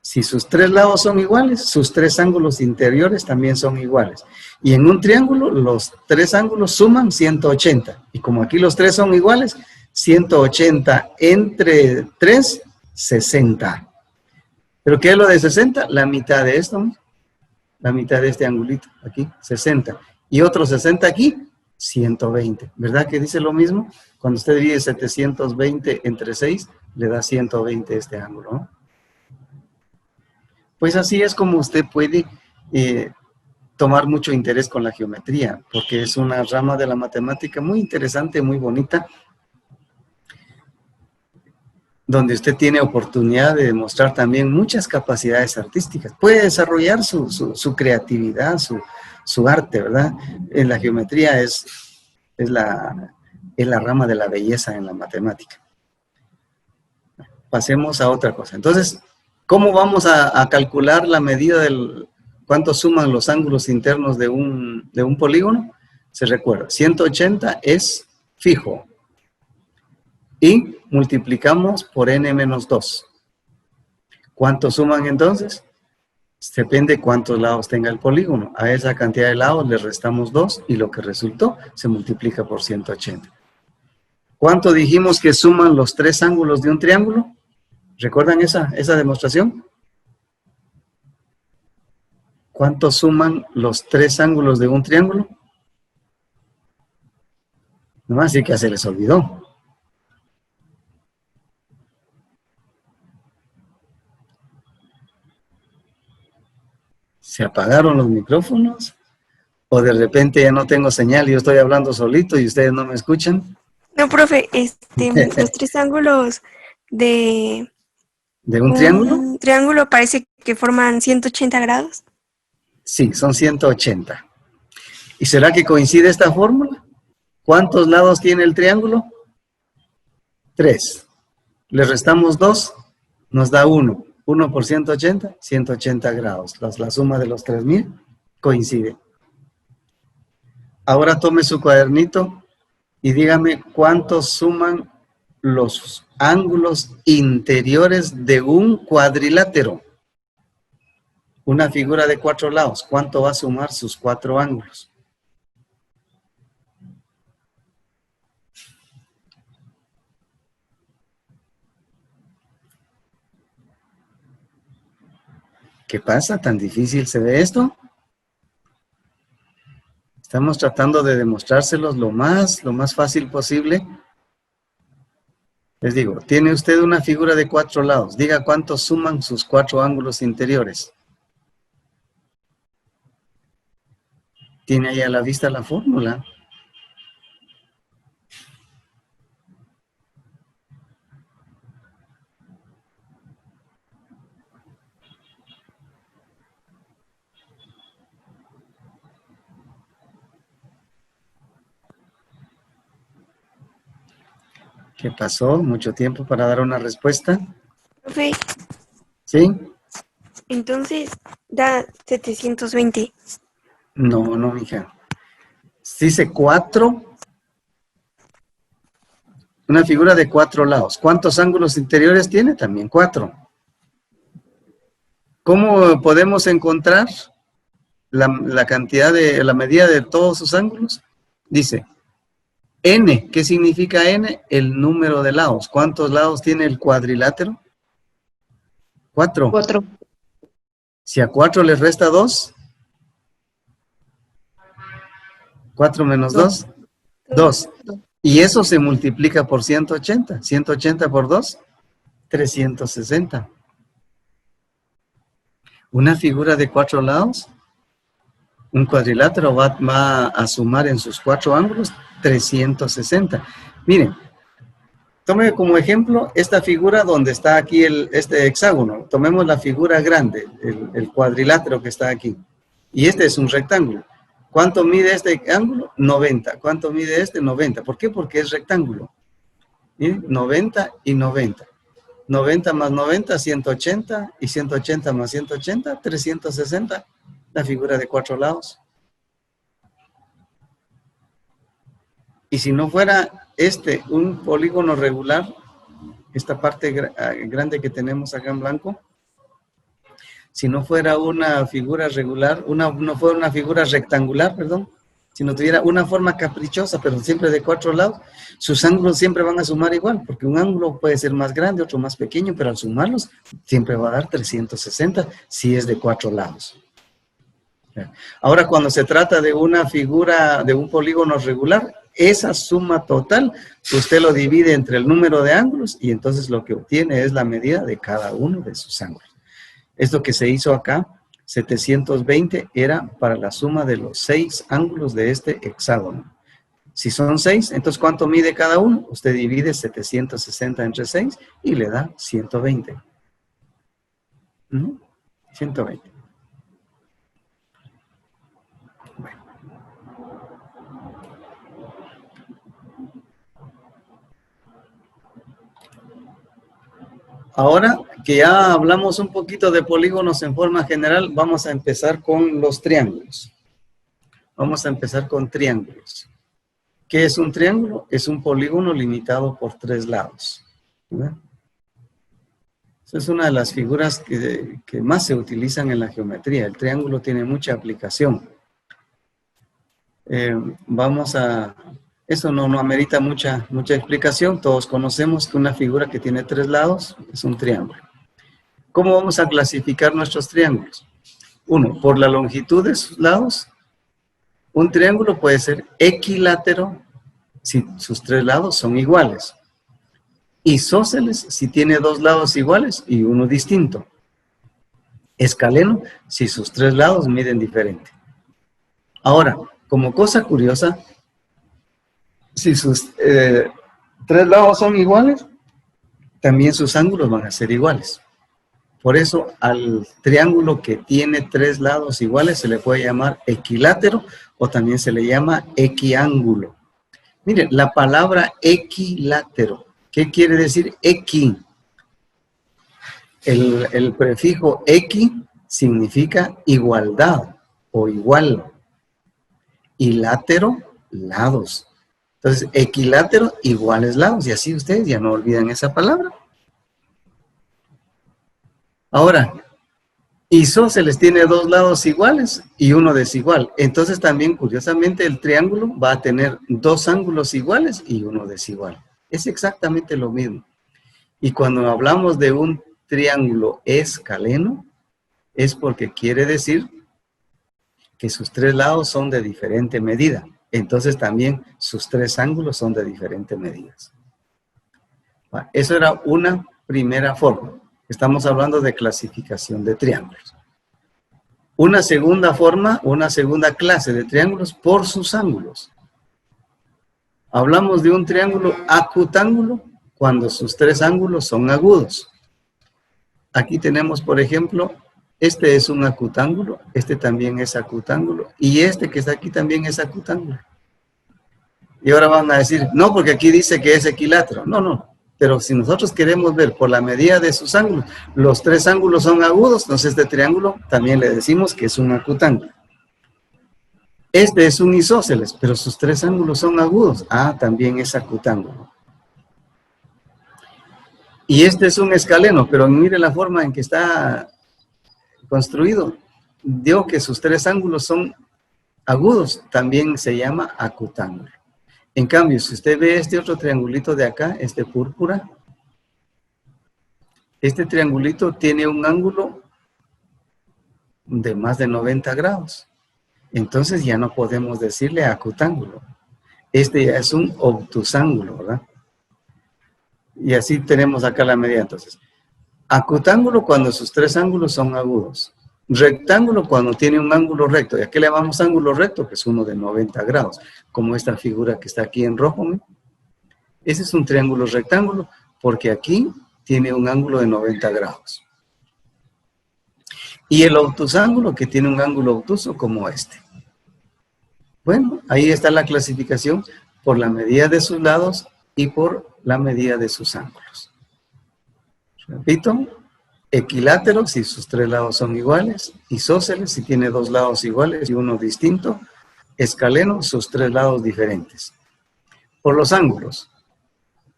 si sus 3 lados son iguales, sus 3 ángulos interiores también son iguales. Y en un triángulo, los 3 ángulos suman 180. Y como aquí los 3 son iguales, 180 entre 3, 60. ¿Pero qué es lo de 60? La mitad de esto, ¿no? La mitad de este angulito, aquí, 60. Y otro 60 aquí, 120. ¿Verdad que dice lo mismo? Cuando usted divide 720 entre 6, le da 120 este ángulo, ¿no? Pues así es como usted puede tomar mucho interés con la geometría, porque es una rama de la matemática muy interesante, muy bonita, donde usted tiene oportunidad de demostrar también muchas capacidades artísticas. Puede desarrollar su creatividad, su arte, ¿verdad? En la geometría es la rama de la belleza en la matemática. Pasemos a otra cosa. Entonces, ¿cómo vamos a calcular la medida del cuánto suman los ángulos internos de un polígono? Se recuerda, 180 es fijo. Y multiplicamos por n menos 2. ¿Cuánto suman entonces? Depende cuántos lados tenga el polígono. A esa cantidad de lados le restamos 2 y lo que resultó se multiplica por 180. ¿Cuánto dijimos que suman los 3 ángulos de un triángulo? ¿Recuerdan esa demostración? ¿Cuánto suman los 3 ángulos de un triángulo? Nomás sí que se les olvidó. ¿Se apagaron los micrófonos? ¿O de repente ya no tengo señal y yo estoy hablando solito y ustedes no me escuchan? No, profe, los 3 ángulos de un triángulo. Un triángulo parece que forman 180 grados. Sí, son 180. ¿Y será que coincide esta fórmula? ¿Cuántos lados tiene el triángulo? 3. Le restamos 2, nos da 1. 1 por 180, 180 grados. La suma de los 3000 coincide. Ahora tome su cuadernito y dígame cuántos suman los ángulos interiores de un cuadrilátero. Una figura de 4 lados. ¿Cuánto va a sumar sus 4 ángulos? ¿Qué pasa? ¿Tan difícil se ve esto? Estamos tratando de demostrárselos lo más fácil posible. Les digo, tiene usted una figura de 4 lados. Diga cuántos suman sus 4 ángulos interiores. Tiene ahí a la vista la fórmula. ¿Qué pasó? ¿Mucho tiempo para dar una respuesta? Profe, ¿Sí? entonces da 720. No, mija. Dice 4. Una figura de 4 lados. ¿Cuántos ángulos interiores tiene? También 4. ¿Cómo podemos encontrar la cantidad la medida de todos sus ángulos? Dice n. ¿Qué significa n? El número de lados. ¿Cuántos lados tiene el cuadrilátero? 4. 4. Si a 4 le resta 2. 4 menos 2. 2. Y eso se multiplica por 180. 180 por 2, 360. Una figura de 4 lados, un cuadrilátero va a sumar en sus 4 ángulos 360. Miren, tome como ejemplo esta figura donde está aquí este hexágono. Tomemos la figura grande, el cuadrilátero que está aquí. Y este es un rectángulo. ¿Cuánto mide este ángulo? 90. ¿Cuánto mide este? 90. ¿Por qué? Porque es rectángulo. Miren, 90 y 90. 90 más 90, 180. Y 180 más 180, 360. La figura de 4 lados. Y si no fuera un polígono regular, esta parte grande que tenemos acá en blanco, si no fuera una figura regular, no fuera una figura rectangular, perdón, si no tuviera una forma caprichosa, pero siempre de 4 lados, sus ángulos siempre van a sumar igual, porque un ángulo puede ser más grande, otro más pequeño, pero al sumarlos siempre va a dar 360 si es de 4 lados. Ahora, cuando se trata de una figura, de un polígono regular, esa suma total, usted lo divide entre el número de ángulos y entonces lo que obtiene es la medida de cada uno de sus ángulos. Esto que se hizo acá, 720, era para la suma de los 6 ángulos de este hexágono. Si son 6, entonces ¿cuánto mide cada uno? Usted divide 760 entre 6 y le da 120. 120. Bueno. Ahora que ya hablamos un poquito de polígonos en forma general, vamos a empezar con los triángulos. Vamos a empezar con triángulos. ¿Qué es un triángulo? Es un polígono limitado por 3 lados. ¿Verdad? Esa es una de las figuras que más se utilizan en la geometría. El triángulo tiene mucha aplicación. Eso no amerita mucha explicación. Todos conocemos que una figura que tiene 3 lados es un triángulo. ¿Cómo vamos a clasificar nuestros triángulos? 1, por la longitud de sus lados. Un triángulo puede ser equilátero si sus 3 lados son iguales. Isósceles si tiene 2 lados iguales y uno distinto. Escaleno si sus 3 lados miden diferente. Ahora, como cosa curiosa, si sus 3 lados son iguales, también sus ángulos van a ser iguales. Por eso, al triángulo que tiene 3 lados iguales se le puede llamar equilátero o también se le llama equiángulo. Miren, la palabra equilátero, ¿qué quiere decir equi? El prefijo equi significa igualdad o igual. Y látero, lados. Entonces, equilátero, iguales lados. Y así ustedes ya no olvidan esa palabra. Ahora, isósceles tiene dos lados iguales y uno desigual. Entonces también, curiosamente, el triángulo va a tener dos ángulos iguales y uno desigual. Es exactamente lo mismo. Y cuando hablamos de un triángulo escaleno, es porque quiere decir que sus tres lados son de diferente medida. Entonces también sus tres ángulos son de diferentes medidas. Eso era una primera forma. Estamos hablando de clasificación de triángulos. Una segunda forma, una segunda clase de triángulos por sus ángulos. Hablamos de un triángulo acutángulo cuando sus tres ángulos son agudos. Aquí tenemos, por ejemplo, este es un acutángulo, este también es acutángulo, y este que está aquí también es acutángulo. Y ahora van a decir, no, porque aquí dice que es equilátero. No, no. Pero si nosotros queremos ver por la medida de sus ángulos, los tres ángulos son agudos, entonces este triángulo también le decimos que es un acutángulo. Este es un isósceles, pero sus tres ángulos son agudos. Ah, también es acutángulo. Y este es un escaleno, pero mire la forma en que está construido. Digo que sus tres ángulos son agudos, también se llama acutángulo. En cambio, si usted ve este otro triangulito de acá, este púrpura, este triangulito tiene un ángulo de más de 90 grados. Entonces ya no podemos decirle acutángulo. Este ya es un obtusángulo, ¿verdad? Y así tenemos acá la medida. Entonces, acutángulo cuando sus tres ángulos son agudos. Rectángulo cuando tiene un ángulo recto. ¿Y a qué le llamamos ángulo recto? Que es uno de 90 grados. Como esta figura que está aquí en rojo. ¿no? Ese es un triángulo rectángulo porque aquí tiene un ángulo de 90 grados. Y el obtusángulo que tiene un ángulo obtuso como este. Bueno, ahí está la clasificación por la medida de sus lados y por la medida de sus ángulos. Repito. Equilátero, si sus tres lados son iguales. Isósceles, si tiene dos lados iguales y uno distinto. Escaleno, sus tres lados diferentes. Por los ángulos.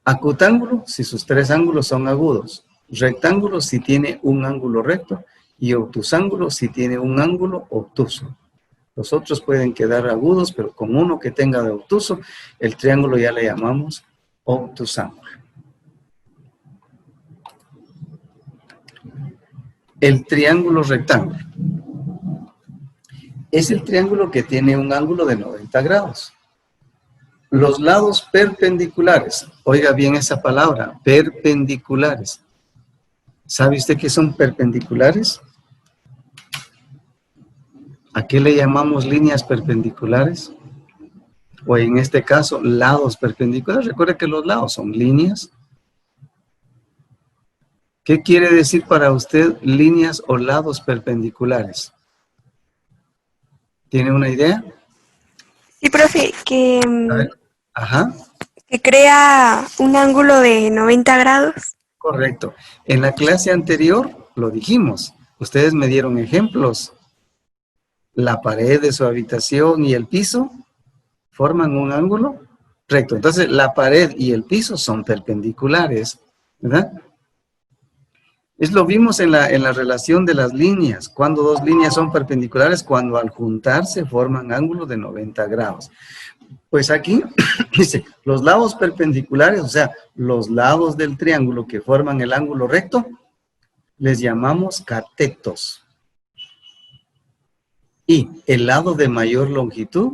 Acutángulo, si sus tres ángulos son agudos. Rectángulo, si tiene un ángulo recto. Y obtusángulo, si tiene un ángulo obtuso. Los otros pueden quedar agudos, pero con uno que tenga de obtuso, el triángulo ya le llamamos obtusángulo. El triángulo rectángulo. Es el triángulo que tiene un ángulo de 90 grados. Los lados perpendiculares. Oiga bien esa palabra, perpendiculares. ¿Sabe usted qué son perpendiculares? ¿A qué le llamamos líneas perpendiculares? O en este caso, lados perpendiculares. Recuerde que los lados son líneas. ¿Qué quiere decir para usted líneas o lados perpendiculares? ¿Tiene una idea? Sí, profe, A ver. Ajá. que crea un ángulo de 90 grados. Correcto. En la clase anterior lo dijimos. Ustedes me dieron ejemplos. La pared de su habitación y el piso forman un ángulo recto. Entonces, la pared y el piso son perpendiculares, ¿verdad? Es lo vimos en la relación de las líneas. Cuando dos líneas son perpendiculares, cuando al juntarse forman ángulos de 90 grados. Pues aquí dice, los lados perpendiculares, o sea, los lados del triángulo que forman el ángulo recto, les llamamos catetos. Y el lado de mayor longitud,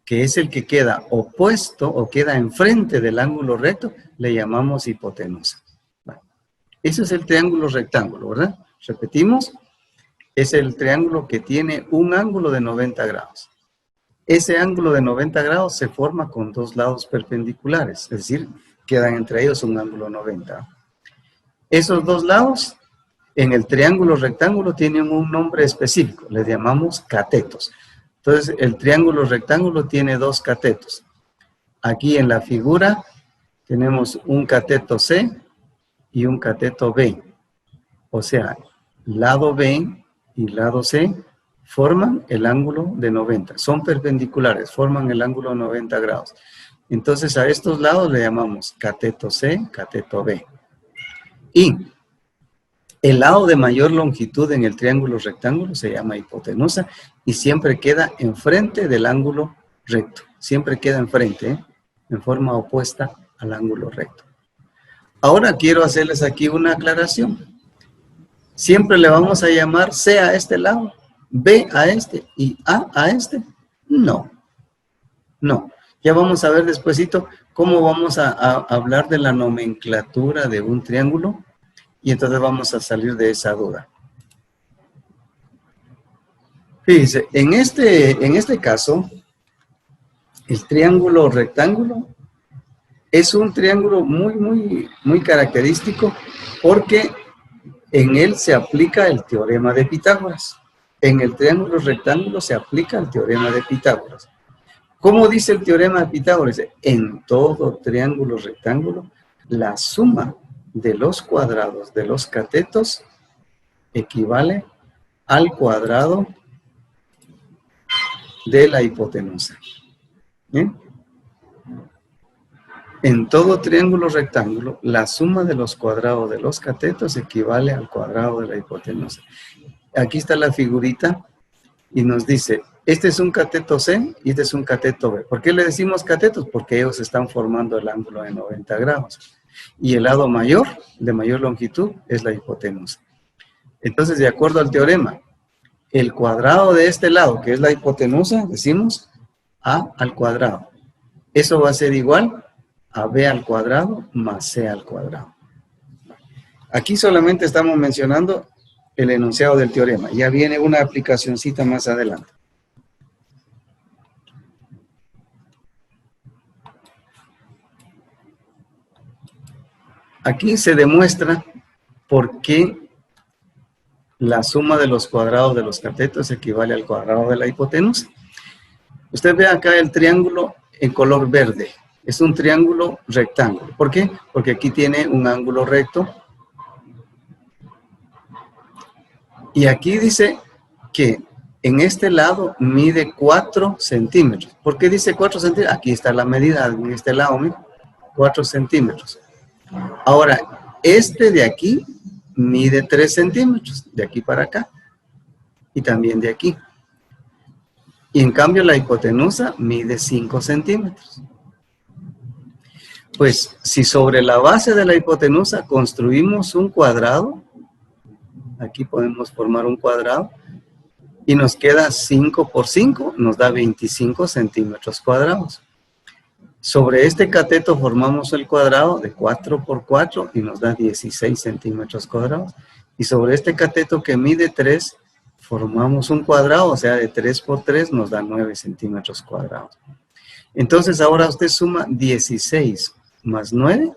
que es el que queda opuesto o queda enfrente del ángulo recto, le llamamos hipotenusa. Ese es el triángulo rectángulo, ¿verdad? Repetimos, es el triángulo que tiene un ángulo de 90 grados. Ese ángulo de 90 grados se forma con dos lados perpendiculares, es decir, quedan entre ellos un ángulo 90. Esos dos lados, en el triángulo rectángulo, tienen un nombre específico, les llamamos catetos. Entonces, el triángulo rectángulo tiene dos catetos. Aquí en la figura tenemos un cateto C y un cateto B. O sea, lado B y lado C forman el ángulo de 90. Son perpendiculares, forman el ángulo de 90 grados. Entonces a estos lados le llamamos cateto C, cateto B. Y el lado de mayor longitud en el triángulo rectángulo se llama hipotenusa y siempre queda enfrente del ángulo recto. Siempre queda enfrente, en forma opuesta al ángulo recto. Ahora quiero hacerles aquí una aclaración. Siempre le vamos a llamar C a este lado, B a este y A este. No, no. Ya vamos a ver despuesito cómo vamos a hablar de la nomenclatura de un triángulo y entonces vamos a salir de esa duda. Fíjense, en este caso, el triángulo rectángulo es un triángulo muy característico porque en él se aplica el teorema de Pitágoras. En el triángulo rectángulo se aplica el teorema de Pitágoras. ¿Cómo dice el teorema de Pitágoras? En todo triángulo rectángulo, la suma de los cuadrados de los catetos equivale al cuadrado de la hipotenusa. ¿Bien? En todo triángulo rectángulo, la suma de los cuadrados de los catetos equivale al cuadrado de la hipotenusa. Aquí está la figurita y nos dice, este es un cateto C y este es un cateto B. ¿Por qué le decimos catetos? Porque ellos están formando el ángulo de 90 grados. Y el lado mayor, de mayor longitud, es la hipotenusa. Entonces, de acuerdo al teorema, el cuadrado de este lado, que es la hipotenusa, decimos A al cuadrado. Eso va a ser igual a B al cuadrado más C al cuadrado. Aquí solamente estamos mencionando el enunciado del teorema. Ya viene una aplicacioncita más adelante. Aquí se demuestra por qué la suma de los cuadrados de los catetos equivale al cuadrado de la hipotenusa. Usted ve acá el triángulo en color verde. Es un triángulo rectángulo. ¿Por qué? Porque aquí tiene un ángulo recto. Y aquí dice que en este lado mide 4 centímetros. ¿Por qué dice 4 centímetros? Aquí está la medida en este lado, mira, 4 centímetros. Ahora, este de aquí mide 3 centímetros, de aquí para acá. Y también de aquí. Y en cambio la hipotenusa mide 5 centímetros. Pues si sobre la base de la hipotenusa construimos un cuadrado, aquí podemos formar un cuadrado, y nos queda 5 por 5, nos da 25 centímetros cuadrados. Sobre este cateto formamos el cuadrado de 4 por 4 y nos da 16 centímetros cuadrados. Y sobre este cateto que mide 3, formamos un cuadrado, o sea, de 3 por 3 nos da 9 centímetros cuadrados. Entonces ahora usted suma 16 más 9,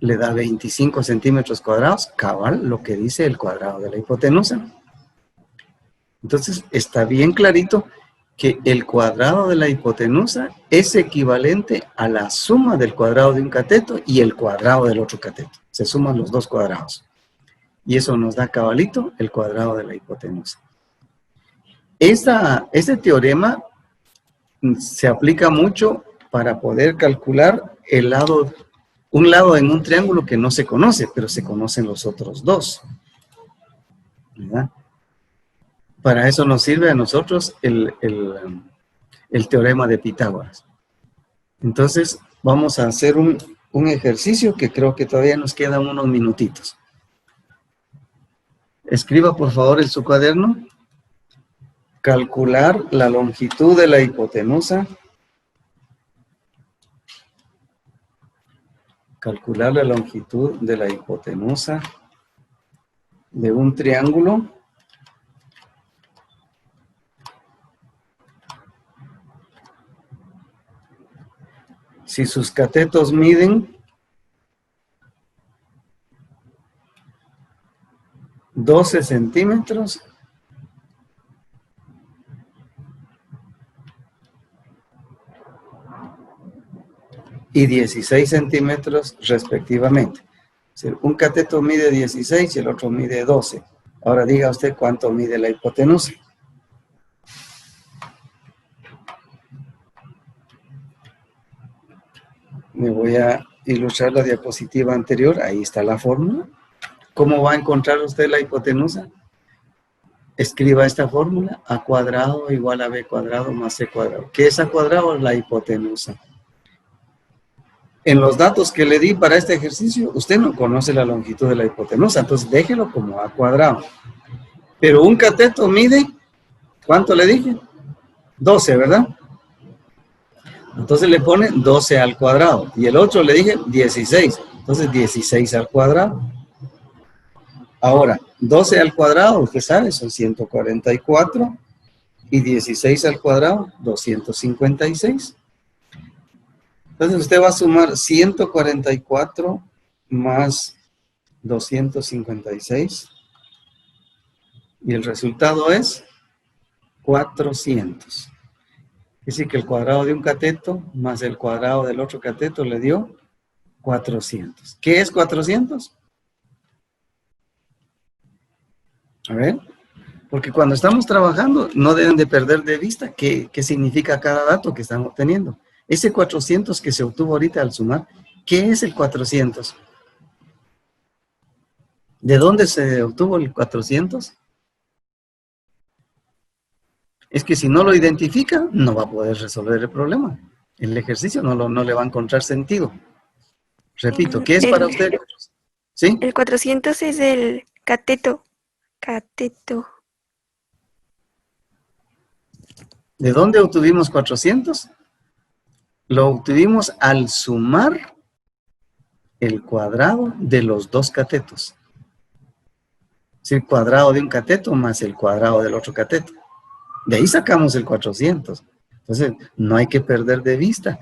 le da 25 centímetros cuadrados, cabal lo que dice el cuadrado de la hipotenusa. Entonces está bien clarito que el cuadrado de la hipotenusa es equivalente a la suma del cuadrado de un cateto y el cuadrado del otro cateto. Se suman los dos cuadrados. Y eso nos da cabalito el cuadrado de la hipotenusa. Este teorema se aplica mucho para poder calcular un lado en un triángulo que no se conoce, pero se conocen los otros dos. ¿Verdad? Para eso nos sirve a nosotros el teorema de Pitágoras. Entonces, vamos a hacer un ejercicio que creo que todavía nos quedan unos minutitos. Escriba, por favor, en su cuaderno. Calcular la longitud de la hipotenusa. Calcular la longitud de la hipotenusa de un triángulo si sus catetos miden 12 centímetros y 16 centímetros respectivamente. Un cateto mide 16 y el otro mide 12. Ahora diga usted cuánto mide la hipotenusa. Me voy a ilustrar la diapositiva anterior. Ahí está la fórmula. ¿Cómo va a encontrar usted la hipotenusa? Escriba esta fórmula. A cuadrado igual a B cuadrado más C cuadrado. ¿Qué es A cuadrado? La hipotenusa. En los datos que le di para este ejercicio, usted no conoce la longitud de la hipotenusa, entonces déjelo como A cuadrado. Pero un cateto mide, ¿cuánto le dije? 12, ¿verdad? Entonces le pone 12 al cuadrado. Y el otro le dije 16. Entonces 16 al cuadrado. Ahora, 12 al cuadrado, usted sabe, son 144. Y 16 al cuadrado, 256. Entonces usted va a sumar 144 más 256. Y el resultado es 400. Es decir, que el cuadrado de un cateto más el cuadrado del otro cateto le dio 400. ¿Qué es 400? A ver, porque cuando estamos trabajando no deben de perder de vista qué significa cada dato que están obteniendo. Ese 400 que se obtuvo ahorita al sumar, ¿qué es el 400? ¿De dónde se obtuvo el 400? Es que si no lo identifica, no va a poder resolver el problema. El ejercicio no le va a encontrar sentido. Repito, ¿qué es para usted? ¿Sí? El 400 es el cateto. Cateto. ¿De dónde obtuvimos 400? Lo obtuvimos al sumar el cuadrado de los dos catetos. Es el cuadrado de un cateto más el cuadrado del otro cateto. De ahí sacamos el 400. Entonces, no hay que perder de vista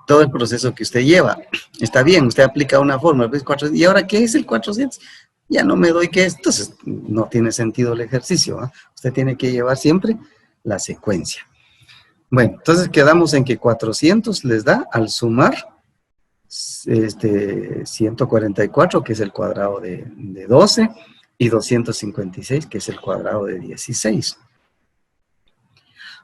todo el proceso que usted lleva. Está bien, usted aplica una fórmula, pues 400, ¿y ahora qué es el 400? Ya no me doy qué es, entonces no tiene sentido el ejercicio, ¿eh? Usted tiene que llevar siempre la secuencia. Bueno, entonces quedamos en que 400 les da al sumar 144, que es el cuadrado de 12, y 256, que es el cuadrado de 16.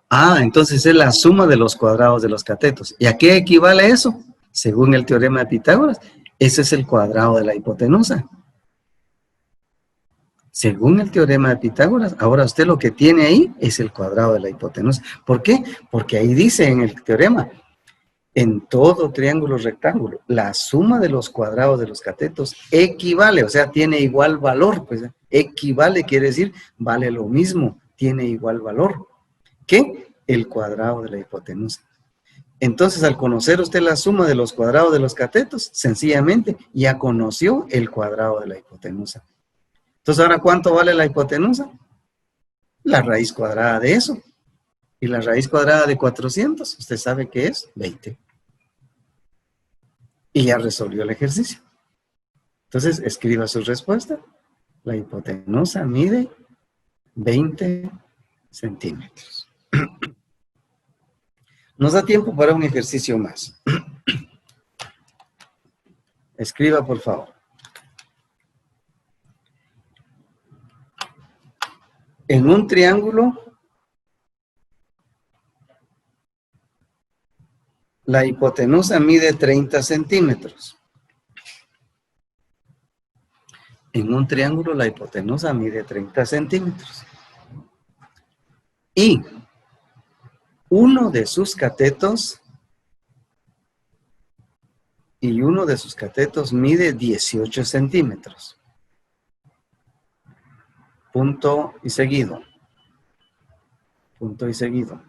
Ah, entonces es la suma de los cuadrados de los catetos. ¿Y a qué equivale eso? Según el teorema de Pitágoras, ese es el cuadrado de la hipotenusa. Según el teorema de Pitágoras, ahora usted lo que tiene ahí es el cuadrado de la hipotenusa. ¿Por qué? Porque ahí dice en el teorema, en todo triángulo rectángulo, la suma de los cuadrados de los catetos equivale, o sea, tiene igual valor. Pues equivale quiere decir, vale lo mismo, tiene igual valor que el cuadrado de la hipotenusa. Entonces, al conocer usted la suma de los cuadrados de los catetos, sencillamente ya conoció el cuadrado de la hipotenusa. Entonces, ¿ahora cuánto vale la hipotenusa? La raíz cuadrada de eso. Y la raíz cuadrada de 400, usted sabe que es 20. Y ya resolvió el ejercicio. Entonces, escriba su respuesta. La hipotenusa mide 20 centímetros. Nos da tiempo para un ejercicio más. Escriba, por favor. En un triángulo, la hipotenusa mide 30 centímetros. En un triángulo, la hipotenusa mide 30 centímetros. Y uno de sus catetos mide 18 centímetros. Punto y seguido. Punto y seguido.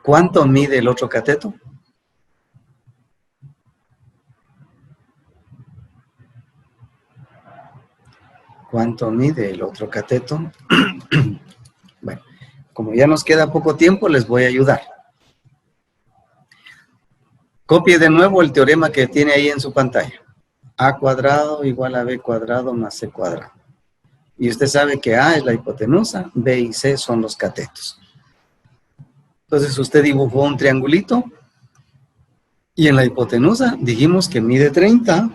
¿Cuánto mide el otro cateto? ¿Cuánto mide el otro cateto? Bueno, como ya nos queda poco tiempo, les voy a ayudar. Copie de nuevo el teorema que tiene ahí en su pantalla. A cuadrado igual a B cuadrado más C cuadrado. Y usted sabe que A es la hipotenusa, B y C son los catetos. Entonces usted dibujó un triangulito Y en la hipotenusa dijimos que mide 30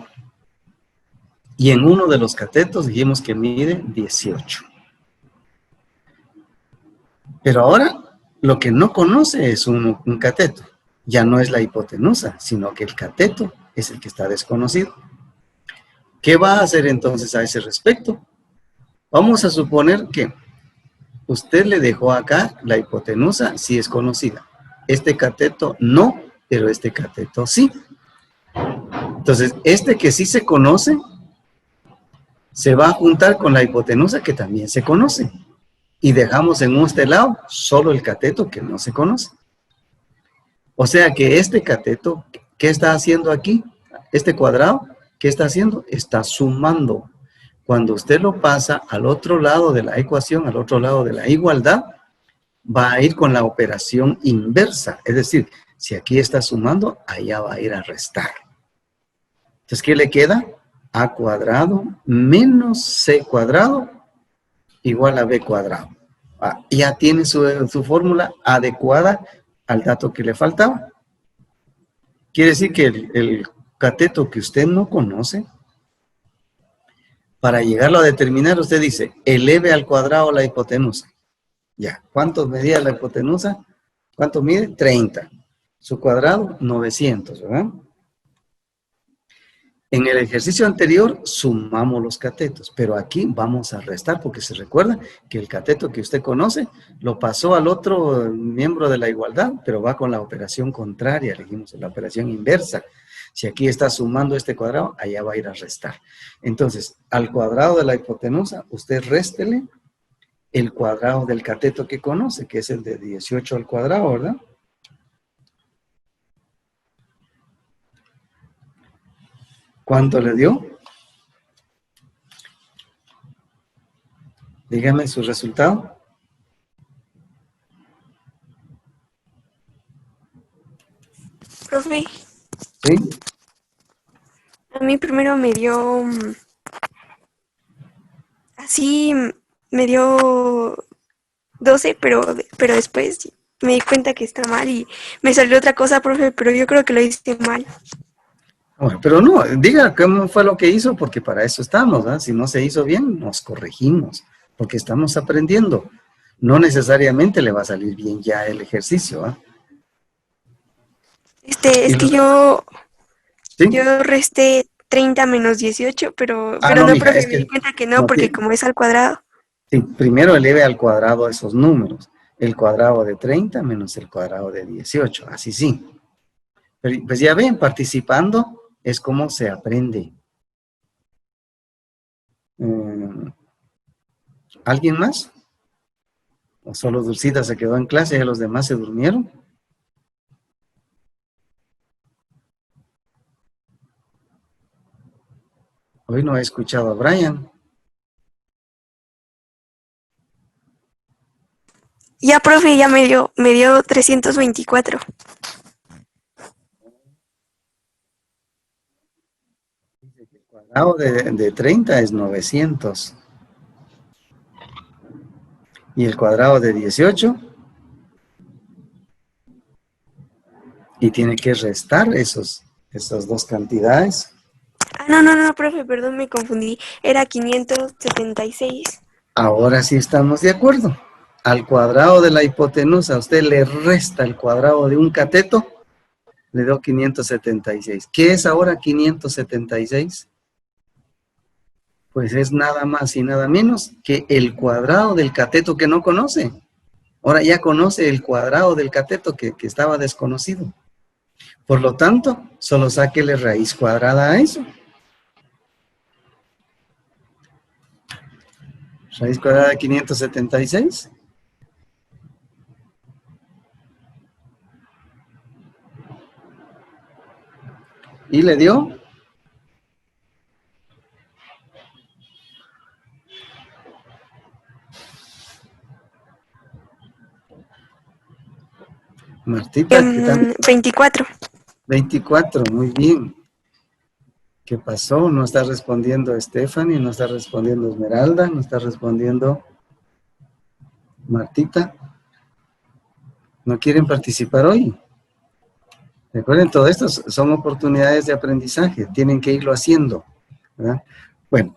y en uno de los catetos dijimos que mide 18. Pero ahora lo que no conoce es un cateto. Ya no es la hipotenusa, sino que el cateto es el que está desconocido. ¿Qué va a hacer entonces a ese respecto? Vamos a suponer que usted le dejó acá la hipotenusa, si es conocida. Este cateto no, pero este cateto sí. Entonces, este que sí se conoce, se va a juntar con la hipotenusa que también se conoce. Y dejamos en este lado solo el cateto que no se conoce. O sea que este cateto, ¿qué está haciendo aquí? Este cuadrado, ¿qué está haciendo? Está sumando. Cuando usted lo pasa al otro lado de la ecuación, al otro lado de la igualdad, va a ir con la operación inversa. Es decir, si aquí está sumando, allá va a ir a restar. Entonces, ¿qué le queda? A cuadrado menos C cuadrado igual a B cuadrado. Ya tiene su fórmula adecuada al dato que le faltaba. Quiere decir que el cateto que usted no conoce, para llegarlo a determinar, usted dice, eleve al cuadrado la hipotenusa. Ya, ¿cuánto medía la hipotenusa? ¿Cuánto mide? 30. Su cuadrado, 900, ¿verdad? En el ejercicio anterior sumamos los catetos, pero aquí vamos a restar porque se recuerda que el cateto que usted conoce lo pasó al otro miembro de la igualdad, pero va con la operación contraria, elegimos la operación inversa. Si aquí está sumando este cuadrado, allá va a ir a restar. Entonces, al cuadrado de la hipotenusa, usted réstele el cuadrado del cateto que conoce, que es el de 18 al cuadrado, ¿verdad? ¿Cuánto le dio? Dígame su resultado. Profe, ¿Sí? a mí primero me dio así, me dio 12, pero después me di cuenta que está mal y me salió otra cosa, profe, pero yo creo que lo hice mal. Bueno, pero no, diga cómo fue lo que hizo, porque para eso estamos, ¿verdad? Si no se hizo bien, nos corregimos, porque estamos aprendiendo. No necesariamente le va a salir bien ya el ejercicio, ¿ah? Es que yo ¿Sí? resté 30 menos 18, pero No, no, mija, profe, es me di que cuenta que no, no porque tiene. como es al cuadrado. Sí, primero eleve al cuadrado esos números. El cuadrado de 30 menos el cuadrado de 18, así sí. Pero, pues ya ven, participando es como se aprende. ¿Alguien más? ¿O solo Dulcita se quedó en clase y los demás se durmieron? Hoy no he escuchado a Brian. Ya, profe, ya me dio 324. El cuadrado de 30 es 900. Y el cuadrado de 18. Y tiene que restar esas dos cantidades. No, profe, perdón, me confundí. Era 576. Ahora sí estamos de acuerdo. Al cuadrado de la hipotenusa, usted le resta el cuadrado de un cateto, le dio 576. ¿Qué es ahora 576? Pues es nada más y nada menos que el cuadrado del cateto que no conoce. Ahora ya conoce el cuadrado del cateto que estaba desconocido. Por lo tanto, solo sáquele raíz cuadrada a eso. Raíz cuadrada de 576. Y le dio Martita, ¿qué tal? 24. 24, muy bien. ¿Qué pasó? No está respondiendo Stephanie, no está respondiendo Esmeralda, no está respondiendo Martita. ¿No quieren participar hoy? Recuerden, todo esto son oportunidades de aprendizaje, tienen que irlo haciendo, ¿verdad? Bueno,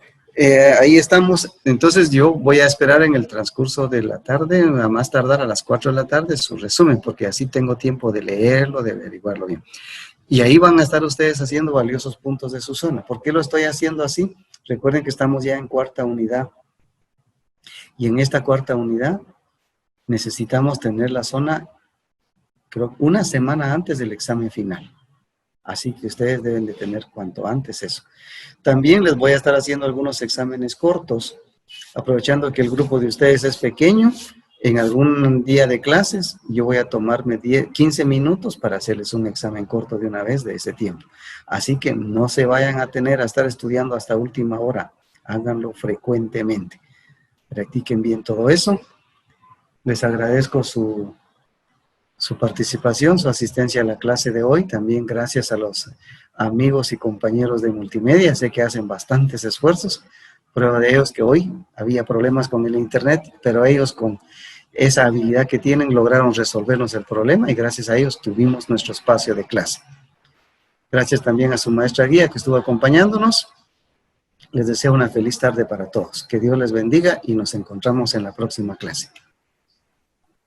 ahí estamos. Entonces yo voy a esperar en el transcurso de la tarde, a más tardar a las 4 de la tarde, su resumen, porque así tengo tiempo de leerlo, de averiguarlo bien. Y ahí van a estar ustedes haciendo valiosos puntos de su zona. ¿Por qué lo estoy haciendo así? Recuerden que estamos ya en cuarta unidad. Y en esta cuarta unidad necesitamos tener la zona, creo, una semana antes del examen final. Así que ustedes deben de tener cuanto antes eso. También les voy a estar haciendo algunos exámenes cortos, aprovechando que el grupo de ustedes es pequeño. En algún día de clases, yo voy a tomarme 15 minutos para hacerles un examen corto de una vez de ese tiempo. Así que no se vayan a tener a estar estudiando hasta última hora. Háganlo frecuentemente. Practiquen bien todo eso. Les agradezco su participación, su asistencia a la clase de hoy. También gracias a los amigos y compañeros de multimedia. Sé que hacen bastantes esfuerzos. Prueba de ellos que hoy había problemas con el internet, pero ellos con esa habilidad que tienen lograron resolvernos el problema y gracias a ellos tuvimos nuestro espacio de clase. Gracias también a su maestra guía que estuvo acompañándonos. Les deseo una feliz tarde para todos. Que Dios les bendiga y nos encontramos en la próxima clase.